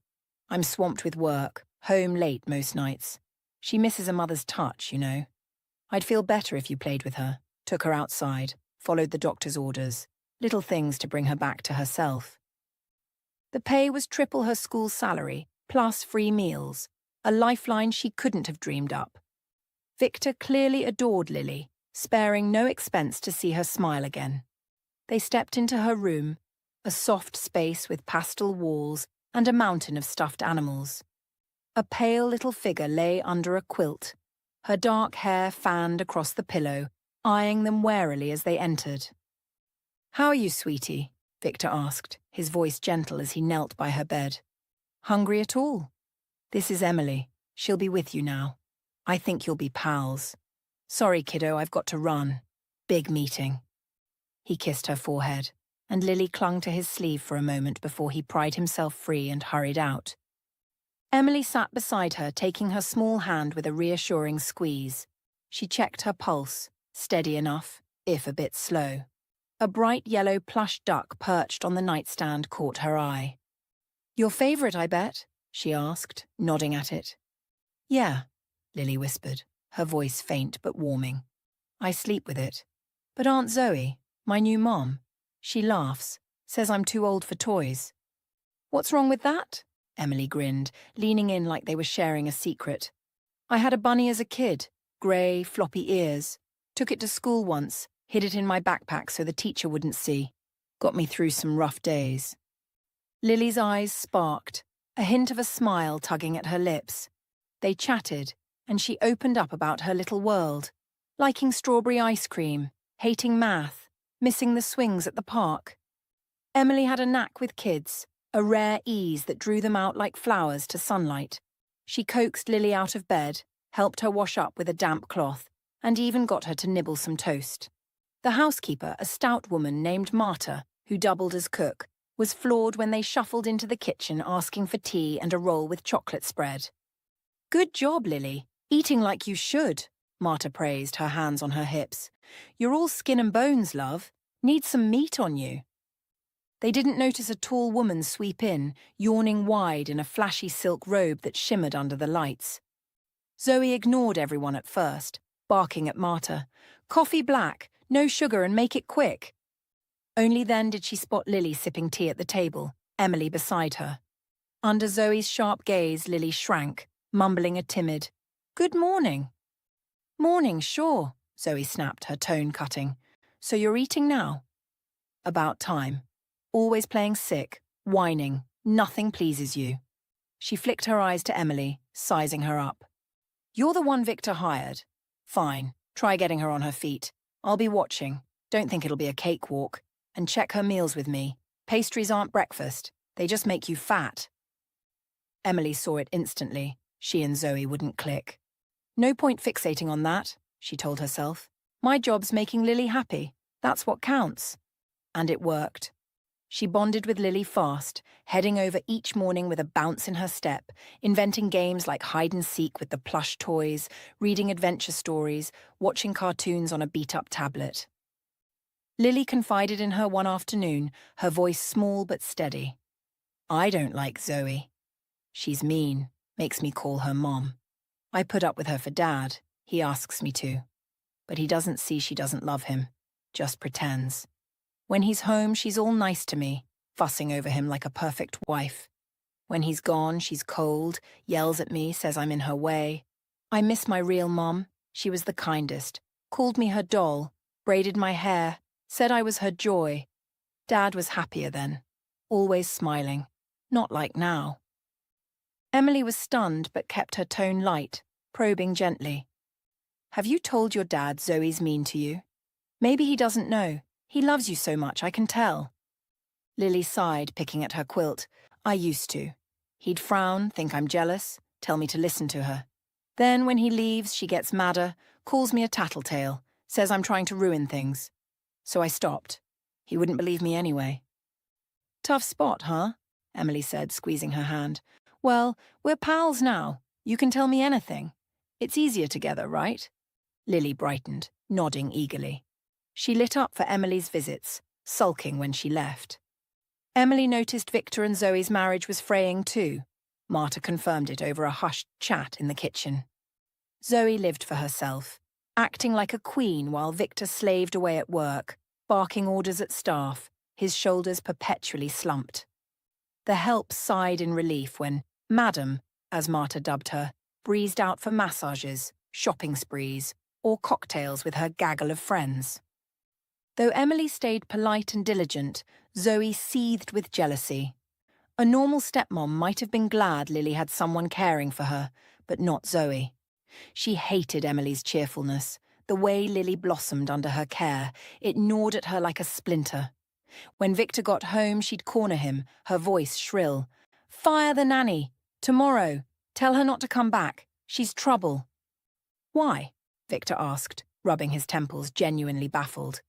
I'm swamped with work, home late most nights. She misses a mother's touch, you know. I'd feel better if you played with her, took her outside, followed the doctor's orders, little things to bring her back to herself. The pay was triple her school salary, plus free meals, a lifeline she couldn't have dreamed up. Victor clearly adored Lily, sparing no expense to see her smile again. They stepped into her room, a soft space with pastel walls and a mountain of stuffed animals. A pale little figure lay under a quilt, her dark hair fanned across the pillow, eyeing them warily as they entered. How are you, sweetie? Victor asked, his voice gentle as he knelt by her bed. Hungry at all? This is Emily. She'll be with you now. I think you'll be pals. Sorry, kiddo, I've got to run. Big meeting. He kissed her forehead, and Lily clung to his sleeve for a moment before he pried himself free and hurried out. Emily sat beside her, taking her small hand with a reassuring squeeze. She checked her pulse, steady enough, if a bit slow. A bright yellow plush duck perched on the nightstand caught her eye. Your favourite, I bet? She asked, nodding at it. Yeah, Lily whispered, her voice faint but warming. I sleep with it. But Aunt Zoe, my new mom, she laughs, says I'm too old for toys. What's wrong with that? Emily grinned, leaning in like they were sharing a secret. I had a bunny as a kid, grey, floppy ears. Took it to school once, hid it in my backpack so the teacher wouldn't see. Got me through some rough days. Lily's eyes sparked, a hint of a smile tugging at her lips. They chatted, and she opened up about her little world, liking strawberry ice cream, hating math, missing the swings at the park. Emily had a knack with kids, a rare ease that drew them out like flowers to sunlight. She coaxed Lily out of bed, helped her wash up with a damp cloth, and even got her to nibble some toast. The housekeeper, a stout woman named Marta, who doubled as cook, was floored when they shuffled into the kitchen asking for tea and a roll with chocolate spread. Good job, Lily. Eating like you should, Marta praised, her hands on her hips. You're all skin and bones, love. Need some meat on you. They didn't notice a tall woman sweep in, yawning wide in a flashy silk robe that shimmered under the lights. Zoe ignored everyone at first, barking at Marta. Coffee black, no sugar and make it quick. Only then did she spot Lily sipping tea at the table, Emily beside her. Under Zoe's sharp gaze, Lily shrank, mumbling a timid, "Good morning." "Morning, sure," Zoe snapped, her tone cutting. "So you're eating now?" "About time. Always playing sick, whining, nothing pleases you." She flicked her eyes to Emily, sizing her up. "You're the one Victor hired. Fine, try getting her on her feet. I'll be watching. Don't think it'll be a cakewalk. And check her meals with me. Pastries aren't breakfast. They just make you fat." Emily saw it instantly. She and Zoe wouldn't click. No point fixating on that, she told herself. My job's making Lily happy. That's what counts. And it worked. She bonded with Lily fast, heading over each morning with a bounce in her step, inventing games like hide and seek with the plush toys, reading adventure stories, watching cartoons on a beat-up tablet. Lily confided in her one afternoon, her voice small but steady. I don't like Zoe. She's mean, makes me call her mom. I put up with her for Dad, he asks me to. But he doesn't see she doesn't love him, just pretends. When he's home, she's all nice to me, fussing over him like a perfect wife. When he's gone, she's cold, yells at me, says I'm in her way. I miss my real mom. She was the kindest, called me her doll, braided my hair, said I was her joy. Dad was happier then, always smiling, not like now. Emily was stunned but kept her tone light, probing gently. Have you told your dad Zoe's mean to you? Maybe he doesn't know. He loves you so much, I can tell. Lily sighed, picking at her quilt. I used to. He'd frown, think I'm jealous, tell me to listen to her. Then when he leaves, she gets madder, calls me a tattletale, says I'm trying to ruin things. So I stopped. He wouldn't believe me anyway. Tough spot, huh? Emily said, squeezing her hand. Well, we're pals now. You can tell me anything. It's easier together, right? Lily brightened, nodding eagerly. She lit up for Emily's visits, sulking when she left. Emily noticed Victor and Zoe's marriage was fraying too. Marta confirmed it over a hushed chat in the kitchen. Zoe lived for herself, acting like a queen while Victor slaved away at work, barking orders at staff, his shoulders perpetually slumped. The help sighed in relief when Madam, as Marta dubbed her, breezed out for massages, shopping sprees, or cocktails with her gaggle of friends. Though Emily stayed polite and diligent, Zoe seethed with jealousy. A normal stepmom might have been glad Lily had someone caring for her, but not Zoe. She hated Emily's cheerfulness, the way Lily blossomed under her care. It gnawed at her like a splinter. When Victor got home, she'd corner him, her voice shrill. "Fire the nanny! Tomorrow! Tell her not to come back. She's trouble." "Why?" Victor asked, rubbing his temples, genuinely baffled.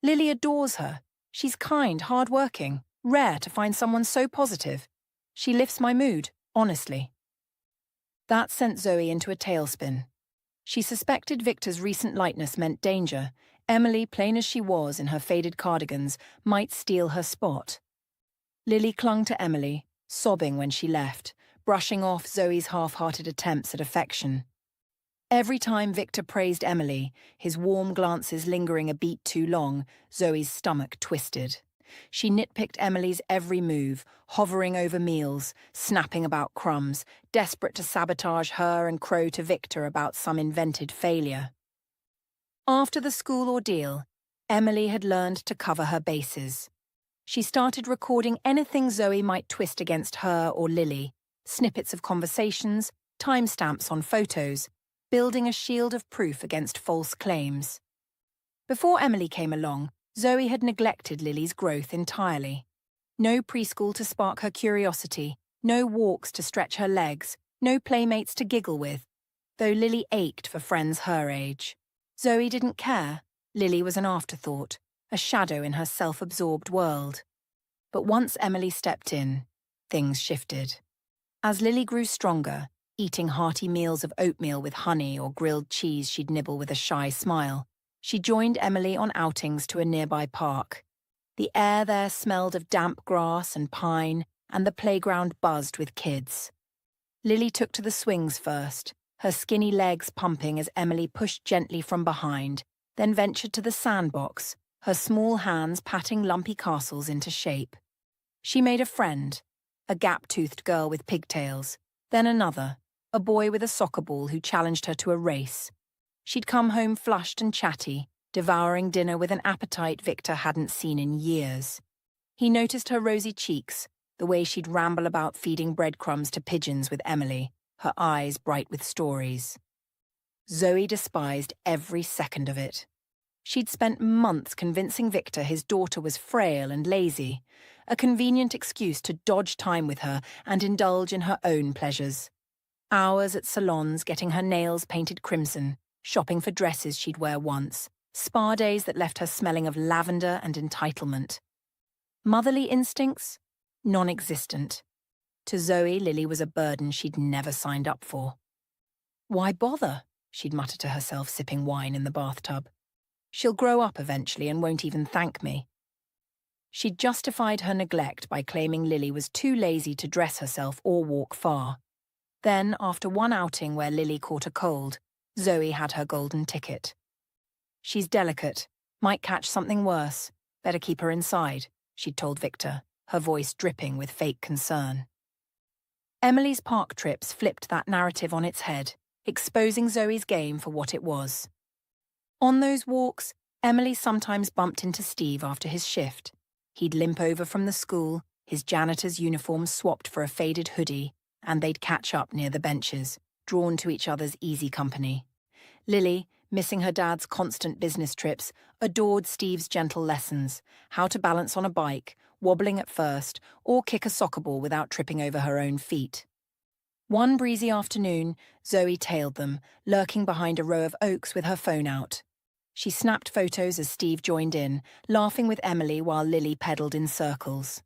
"Lily adores her. She's kind, hard-working, rare to find someone so positive. She lifts my mood, honestly." That sent Zoe into a tailspin. She suspected Victor's recent lightness meant danger. Emily, plain as she was in her faded cardigans, might steal her spot. Lily clung to Emily, sobbing when she left, brushing off Zoe's half-hearted attempts at affection. Every time Victor praised Emily, his warm glances lingering a beat too long, Zoe's stomach twisted. She nitpicked Emily's every move, hovering over meals, snapping about crumbs, desperate to sabotage her and crow to Victor about some invented failure. After the school ordeal, Emily had learned to cover her bases. She started recording anything Zoe might twist against her or Lily, snippets of conversations, timestamps on photos, building a shield of proof against false claims. Before Emily came along, Zoe had neglected Lily's growth entirely. No preschool to spark her curiosity, no walks to stretch her legs, no playmates to giggle with, though Lily ached for friends her age. Zoe didn't care. Lily was an afterthought, a shadow in her self-absorbed world. But once Emily stepped in, things shifted. As Lily grew stronger, eating hearty meals of oatmeal with honey or grilled cheese she'd nibble with a shy smile, she joined Emily on outings to a nearby park. The air there smelled of damp grass and pine, and the playground buzzed with kids. Lily took to the swings first, her skinny legs pumping as Emily pushed gently from behind, then ventured to the sandbox, her small hands patting lumpy castles into shape. She made a friend, a gap-toothed girl with pigtails, then another, a boy with a soccer ball who challenged her to a race. She'd come home flushed and chatty, devouring dinner with an appetite Victor hadn't seen in years. He noticed her rosy cheeks, the way she'd ramble about feeding breadcrumbs to pigeons with Emily, her eyes bright with stories. Zoe despised every second of it. She'd spent months convincing Victor his daughter was frail and lazy, a convenient excuse to dodge time with her and indulge in her own pleasures. Hours at salons getting her nails painted crimson, shopping for dresses she'd wear once, spa days that left her smelling of lavender and entitlement. Motherly instincts? Non-existent. To Zoe, Lily was a burden she'd never signed up for. "Why bother?" she'd mutter to herself, sipping wine in the bathtub. "She'll grow up eventually and won't even thank me." She'd justified her neglect by claiming Lily was too lazy to dress herself or walk far. Then, after one outing where Lily caught a cold, Zoe had her golden ticket. "She's delicate, might catch something worse. Better keep her inside," she'd told Victor, her voice dripping with fake concern. Emily's park trips flipped that narrative on its head, exposing Zoe's game for what it was. On those walks, Emily sometimes bumped into Steve after his shift. He'd limp over from the school, his janitor's uniform swapped for a faded hoodie, and they'd catch up near the benches, drawn to each other's easy company. Lily, missing her dad's constant business trips, adored Steve's gentle lessons, how to balance on a bike, wobbling at first, or kick a soccer ball without tripping over her own feet. One breezy afternoon, Zoe tailed them, lurking behind a row of oaks with her phone out. She snapped photos as Steve joined in, laughing with Emily while Lily pedaled in circles.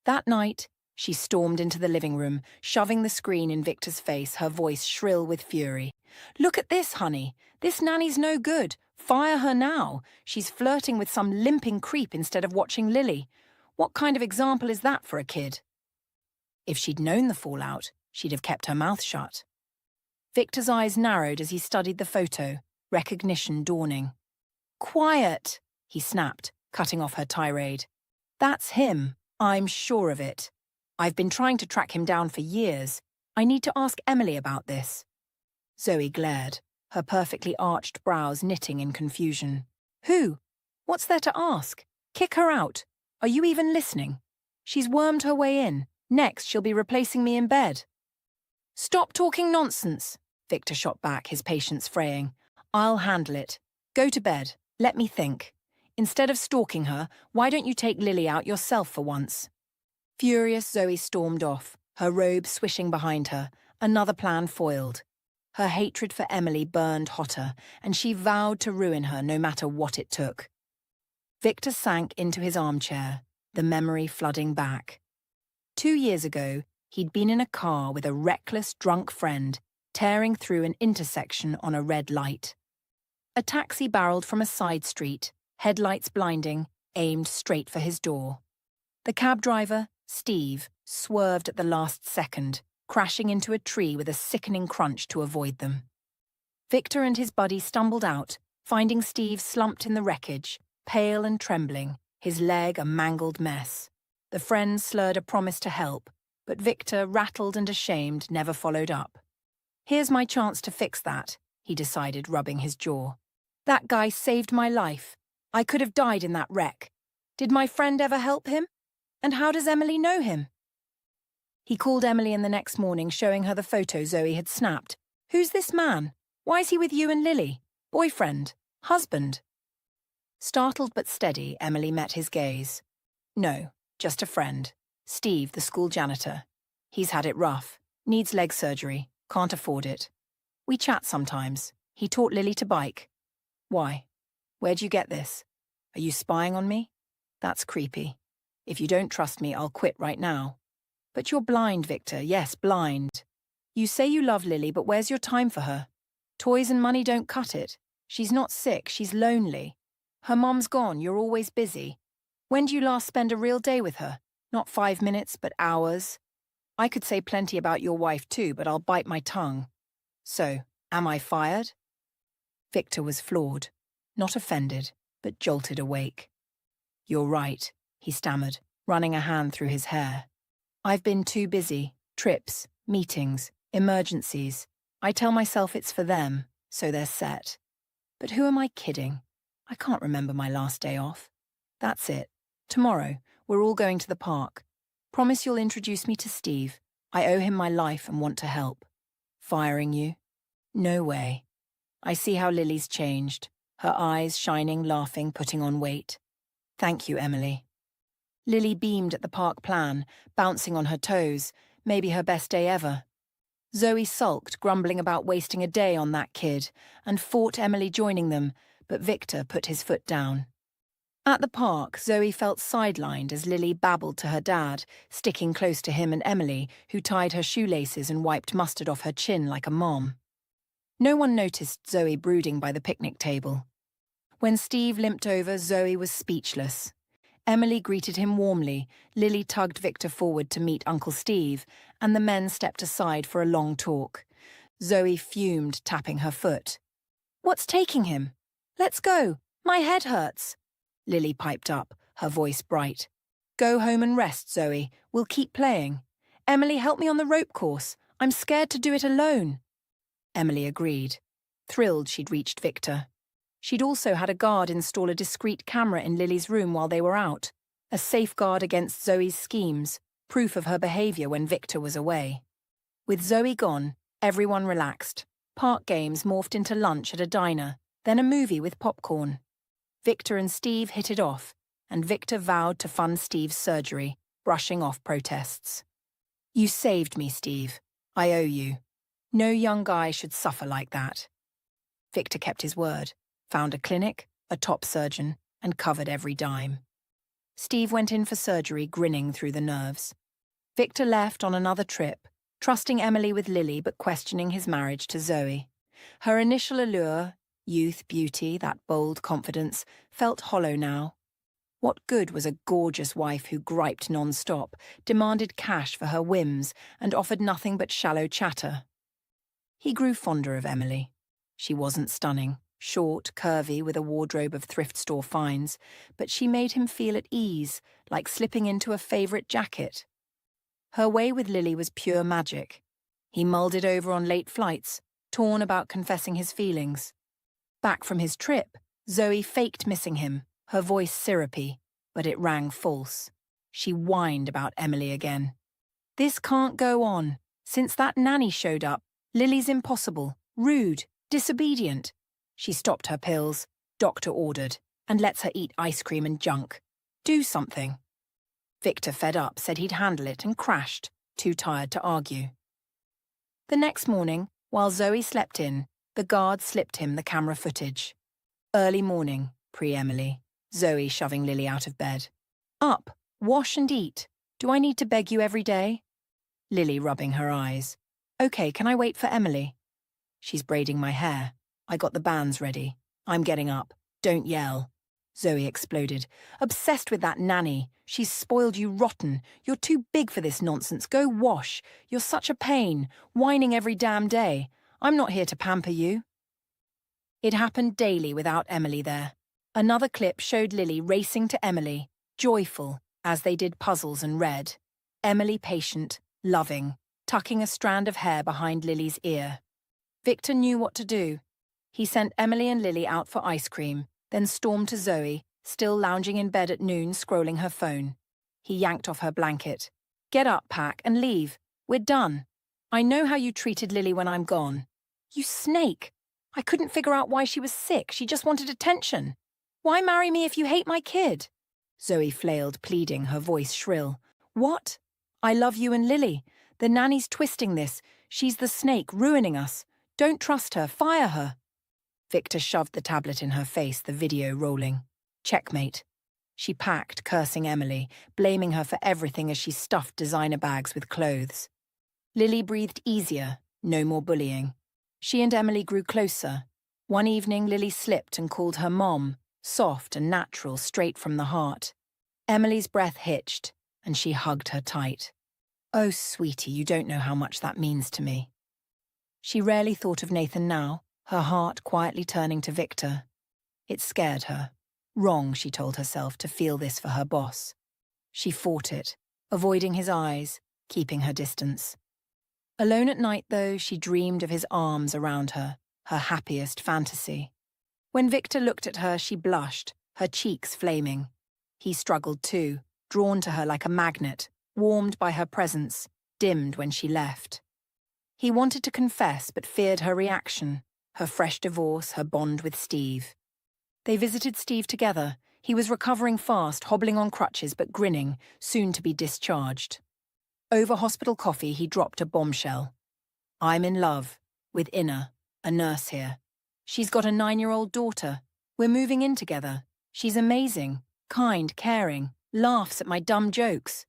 That night, she stormed into the living room, shoving the screen in Victor's face, her voice shrill with fury. "Look at this, honey. This nanny's no good. Fire her now. She's flirting with some limping creep instead of watching Lily. What kind of example is that for a kid?" If she'd known the fallout, she'd have kept her mouth shut. Victor's eyes narrowed as he studied the photo, recognition dawning. "Quiet," he snapped, cutting off her tirade. "That's him. I'm sure of it. I've been trying to track him down for years. I need to ask Emily about this." Zoe glared, her perfectly arched brows knitting in confusion. "Who? What's there to ask? Kick her out. Are you even listening? She's wormed her way in. Next, she'll be replacing me in bed." "Stop talking nonsense," Victor shot back, his patience fraying. "I'll handle it. Go to bed. Let me think. Instead of stalking her, why don't you take Lily out yourself for once? Furious, Zoe stormed off, her robe swishing behind her, another plan foiled. Her hatred for Emily burned hotter, and she vowed to ruin her no matter what it took. Victor sank into his armchair, the memory flooding back. 2 years ago, he'd been in a car with a reckless, drunk friend, tearing through an intersection on a red light. A taxi barreled from a side street, headlights blinding, aimed straight for his door. The cab driver, Steve, swerved at the last second, crashing into a tree with a sickening crunch to avoid them. Victor and his buddy stumbled out, finding Steve slumped in the wreckage, pale and trembling, his leg a mangled mess. The friends slurred a promise to help, but Victor, rattled and ashamed, never followed up. "Here's my chance to fix that," he decided, rubbing his jaw. "That guy saved my life. I could have died in that wreck. Did my friend ever help him? And how does Emily know him?" He called Emily in the next morning, showing her the photo Zoe had snapped. "Who's this man? Why is he with you and Lily? Boyfriend? Husband?" Startled but steady, Emily met his gaze. "No, just a friend. Steve, the school janitor. He's had it rough. Needs leg surgery. Can't afford it. We chat sometimes. He taught Lily to bike." "Why? Where'd you get this? Are you spying on me? That's creepy. If you don't trust me, I'll quit right now." "But you're blind, Victor. Yes, blind. You say you love Lily, but where's your time for her? Toys and money don't cut it. She's not sick, she's lonely. Her mom's gone, you're always busy. When do you last spend a real day with her? Not 5 minutes, but hours. I could say plenty about your wife too, but I'll bite my tongue. So, am I fired?" Victor was floored, not offended, but jolted awake. "You're right," he stammered, running a hand through his hair. "I've been too busy. Trips, meetings, emergencies. I tell myself it's for them, so they're set. But who am I kidding? I can't remember my last day off. That's it. Tomorrow, we're all going to the park. Promise you'll introduce me to Steve. I owe him my life and want to help. Firing you? No way. I see how Lily's changed, her eyes shining, laughing, putting on weight. Thank you, Emily." Lily beamed at the park plan, bouncing on her toes, maybe her best day ever. Zoe sulked, grumbling about wasting a day on that kid, and fought Emily joining them, but Victor put his foot down. At the park, Zoe felt sidelined as Lily babbled to her dad, sticking close to him and Emily, who tied her shoelaces and wiped mustard off her chin like a mom. No one noticed Zoe brooding by the picnic table. When Steve limped over, Zoe was speechless. Emily greeted him warmly, Lily tugged Victor forward to meet Uncle Steve, and the men stepped aside for a long talk. Zoe fumed, tapping her foot. "What's taking him? Let's go. My head hurts." Lily piped up, her voice bright. "Go home and rest, Zoe. We'll keep playing. Emily, help me on the rope course. I'm scared to do it alone." Emily agreed, thrilled she'd reached Victor. She'd also had a guard install a discreet camera in Lily's room while they were out, a safeguard against Zoe's schemes, proof of her behaviour when Victor was away. With Zoe gone, everyone relaxed. Park games morphed into lunch at a diner, then a movie with popcorn. Victor and Steve hit it off, and Victor vowed to fund Steve's surgery, brushing off protests. "You saved me, Steve. I owe you. No young guy should suffer like that." Victor kept his word, found a clinic, a top surgeon, and covered every dime. Steve went in for surgery, grinning through the nerves. Victor left on another trip, trusting Emily with Lily but questioning his marriage to Zoe. Her initial allure, youth, beauty, that bold confidence, felt hollow now. What good was a gorgeous wife who griped non-stop, demanded cash for her whims, and offered nothing but shallow chatter? He grew fonder of Emily. She wasn't stunning, short, curvy, with a wardrobe of thrift store finds, but she made him feel at ease, like slipping into a favourite jacket. Her way with Lily was pure magic. He mulled it over on late flights, torn about confessing his feelings. Back from his trip, Zoe faked missing him, her voice syrupy, but it rang false. She whined about Emily again. "This can't go on. Since that nanny showed up, Lily's impossible, rude, disobedient." She stopped her pills. Doctor ordered. and lets her eat ice cream and junk. Do something. Victor, fed up, said he'd handle it and crashed, too tired to argue. The next morning, while Zoe slept in, the guard slipped him the camera footage. Early morning, pre-Emily, Zoe shoving Lily out of bed. Up, wash and eat. Do I need to beg you every day? Lily rubbing her eyes. Okay, can I wait for Emily? She's braiding my hair. I got the bands ready. I'm getting up. Don't yell. Zoe exploded. Obsessed with that nanny. She's spoiled you rotten. You're too big for this nonsense. Go wash. You're such a pain. Whining every damn day. I'm not here to pamper you. It happened daily without Emily there. Another clip showed Lily racing to Emily, joyful, as they did puzzles and read. Emily patient, loving, tucking a strand of hair behind Lily's ear. Victor knew what to do. He sent Emily and Lily out for ice cream, then stormed to Zoe, still lounging in bed at noon, scrolling her phone. He yanked off her blanket. Get up, pack, and leave. We're done. I know how you treated Lily when I'm gone. You snake. I couldn't figure out why she was sick. She just wanted attention. Why marry me if you hate my kid? Zoe flailed, pleading, her voice shrill. What? I love you and Lily. The nanny's twisting this. She's the snake, ruining us. Don't trust her. Fire her. Victor shoved the tablet in her face, the video rolling. Checkmate. She packed, cursing Emily, blaming her for everything as she stuffed designer bags with clothes. Lily breathed easier, no more bullying. She and Emily grew closer. One evening, Lily slipped and called her mom, soft and natural, straight from the heart. Emily's breath hitched, and she hugged her tight. Oh, sweetie, you don't know how much that means to me. She rarely thought of Nathan now, her heart quietly turning to Victor. It scared her. Wrong, she told herself, to feel this for her boss. She fought it, avoiding his eyes, keeping her distance. Alone at night, though, she dreamed of his arms around her happiest fantasy. When Victor looked at her, she blushed, her cheeks flaming. He struggled too, drawn to her like a magnet, warmed by her presence, dimmed when she left. He wanted to confess but feared her reaction, her fresh divorce, her bond with Steve. They visited Steve together. He was recovering fast, hobbling on crutches but grinning, soon to be discharged. Over hospital coffee, he dropped a bombshell. I'm in love with Inna, a nurse here. She's got a 9-year-old daughter. We're moving in together. She's amazing, kind, caring, laughs at my dumb jokes.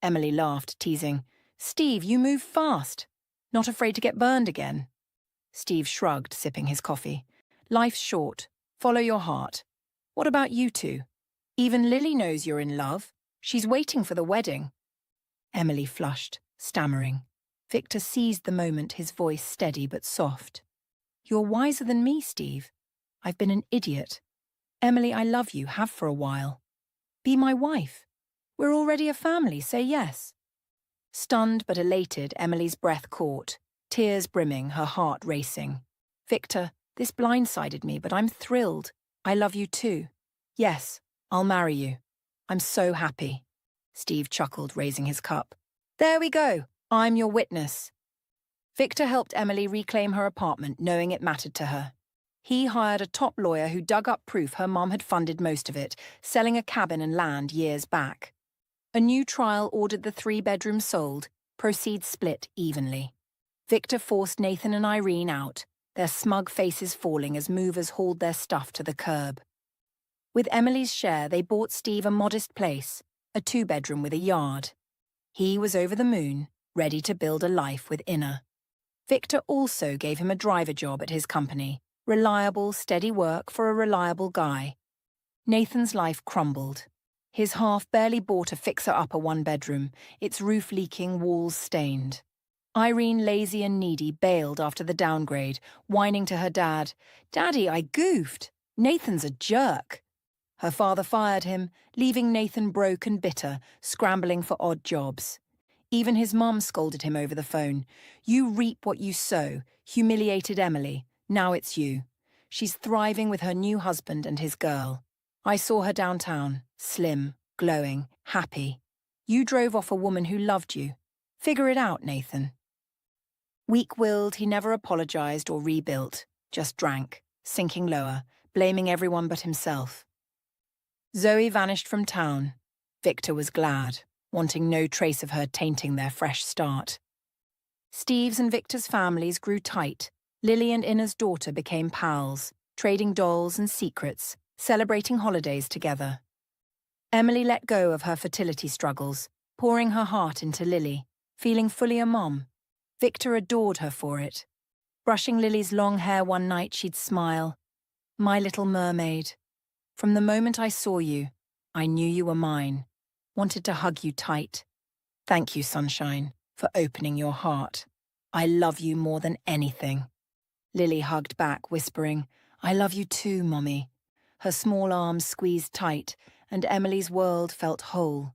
Emily laughed, teasing. Steve, you move fast. Not afraid to get burned again? Steve shrugged, sipping his coffee. Life's short. Follow your heart. What about you two? Even Lily knows you're in love. She's waiting for the wedding. Emily flushed, stammering. Victor seized the moment, his voice steady but soft. You're wiser than me, Steve. I've been an idiot. Emily, I love you, have for a while. Be my wife. We're already a family, say yes. Stunned but elated, Emily's breath caught, tears brimming, her heart racing. Victor, this blindsided me, but I'm thrilled. I love you too. Yes, I'll marry you. I'm so happy. Steve chuckled, raising his cup. There we go. I'm your witness. Victor helped Emily reclaim her apartment, knowing it mattered to her. He hired a top lawyer who dug up proof her mom had funded most of it, selling a cabin and land years back. A new trial ordered the 3-bedroom sold, proceeds split evenly. Victor forced Nathan and Irene out, their smug faces falling as movers hauled their stuff to the curb. With Emily's share, they bought Steve a modest place, a 2-bedroom with a yard. He was over the moon, ready to build a life with Inna. Victor also gave him a driver job at his company, reliable, steady work for a reliable guy. Nathan's life crumbled. His half barely bought a fixer-upper 1-bedroom, its roof leaking, walls stained. Irene, lazy and needy, bailed after the downgrade, whining to her dad, Daddy, I goofed. Nathan's a jerk. Her father fired him, leaving Nathan broke and bitter, scrambling for odd jobs. Even his mom scolded him over the phone. You reap what you sow, humiliated Emily. Now it's you. She's thriving with her new husband and his girl. I saw her downtown, slim, glowing, happy. You drove off a woman who loved you. Figure it out, Nathan. Weak-willed, he never apologized or rebuilt, just drank, sinking lower, blaming everyone but himself. Zoe vanished from town. Victor was glad, wanting no trace of her tainting their fresh start. Steve's and Victor's families grew tight. Lily and Ina's daughter became pals, trading dolls and secrets, celebrating holidays together. Emily let go of her fertility struggles, pouring her heart into Lily, feeling fully a mom. Victor adored her for it. Brushing Lily's long hair one night, she'd smile. "My little mermaid. From the moment I saw you, I knew you were mine. Wanted to hug you tight. Thank you, sunshine, for opening your heart. I love you more than anything." Lily hugged back, whispering, "I love you too, Mommy." Her small arms squeezed tight, and Emily's world felt whole.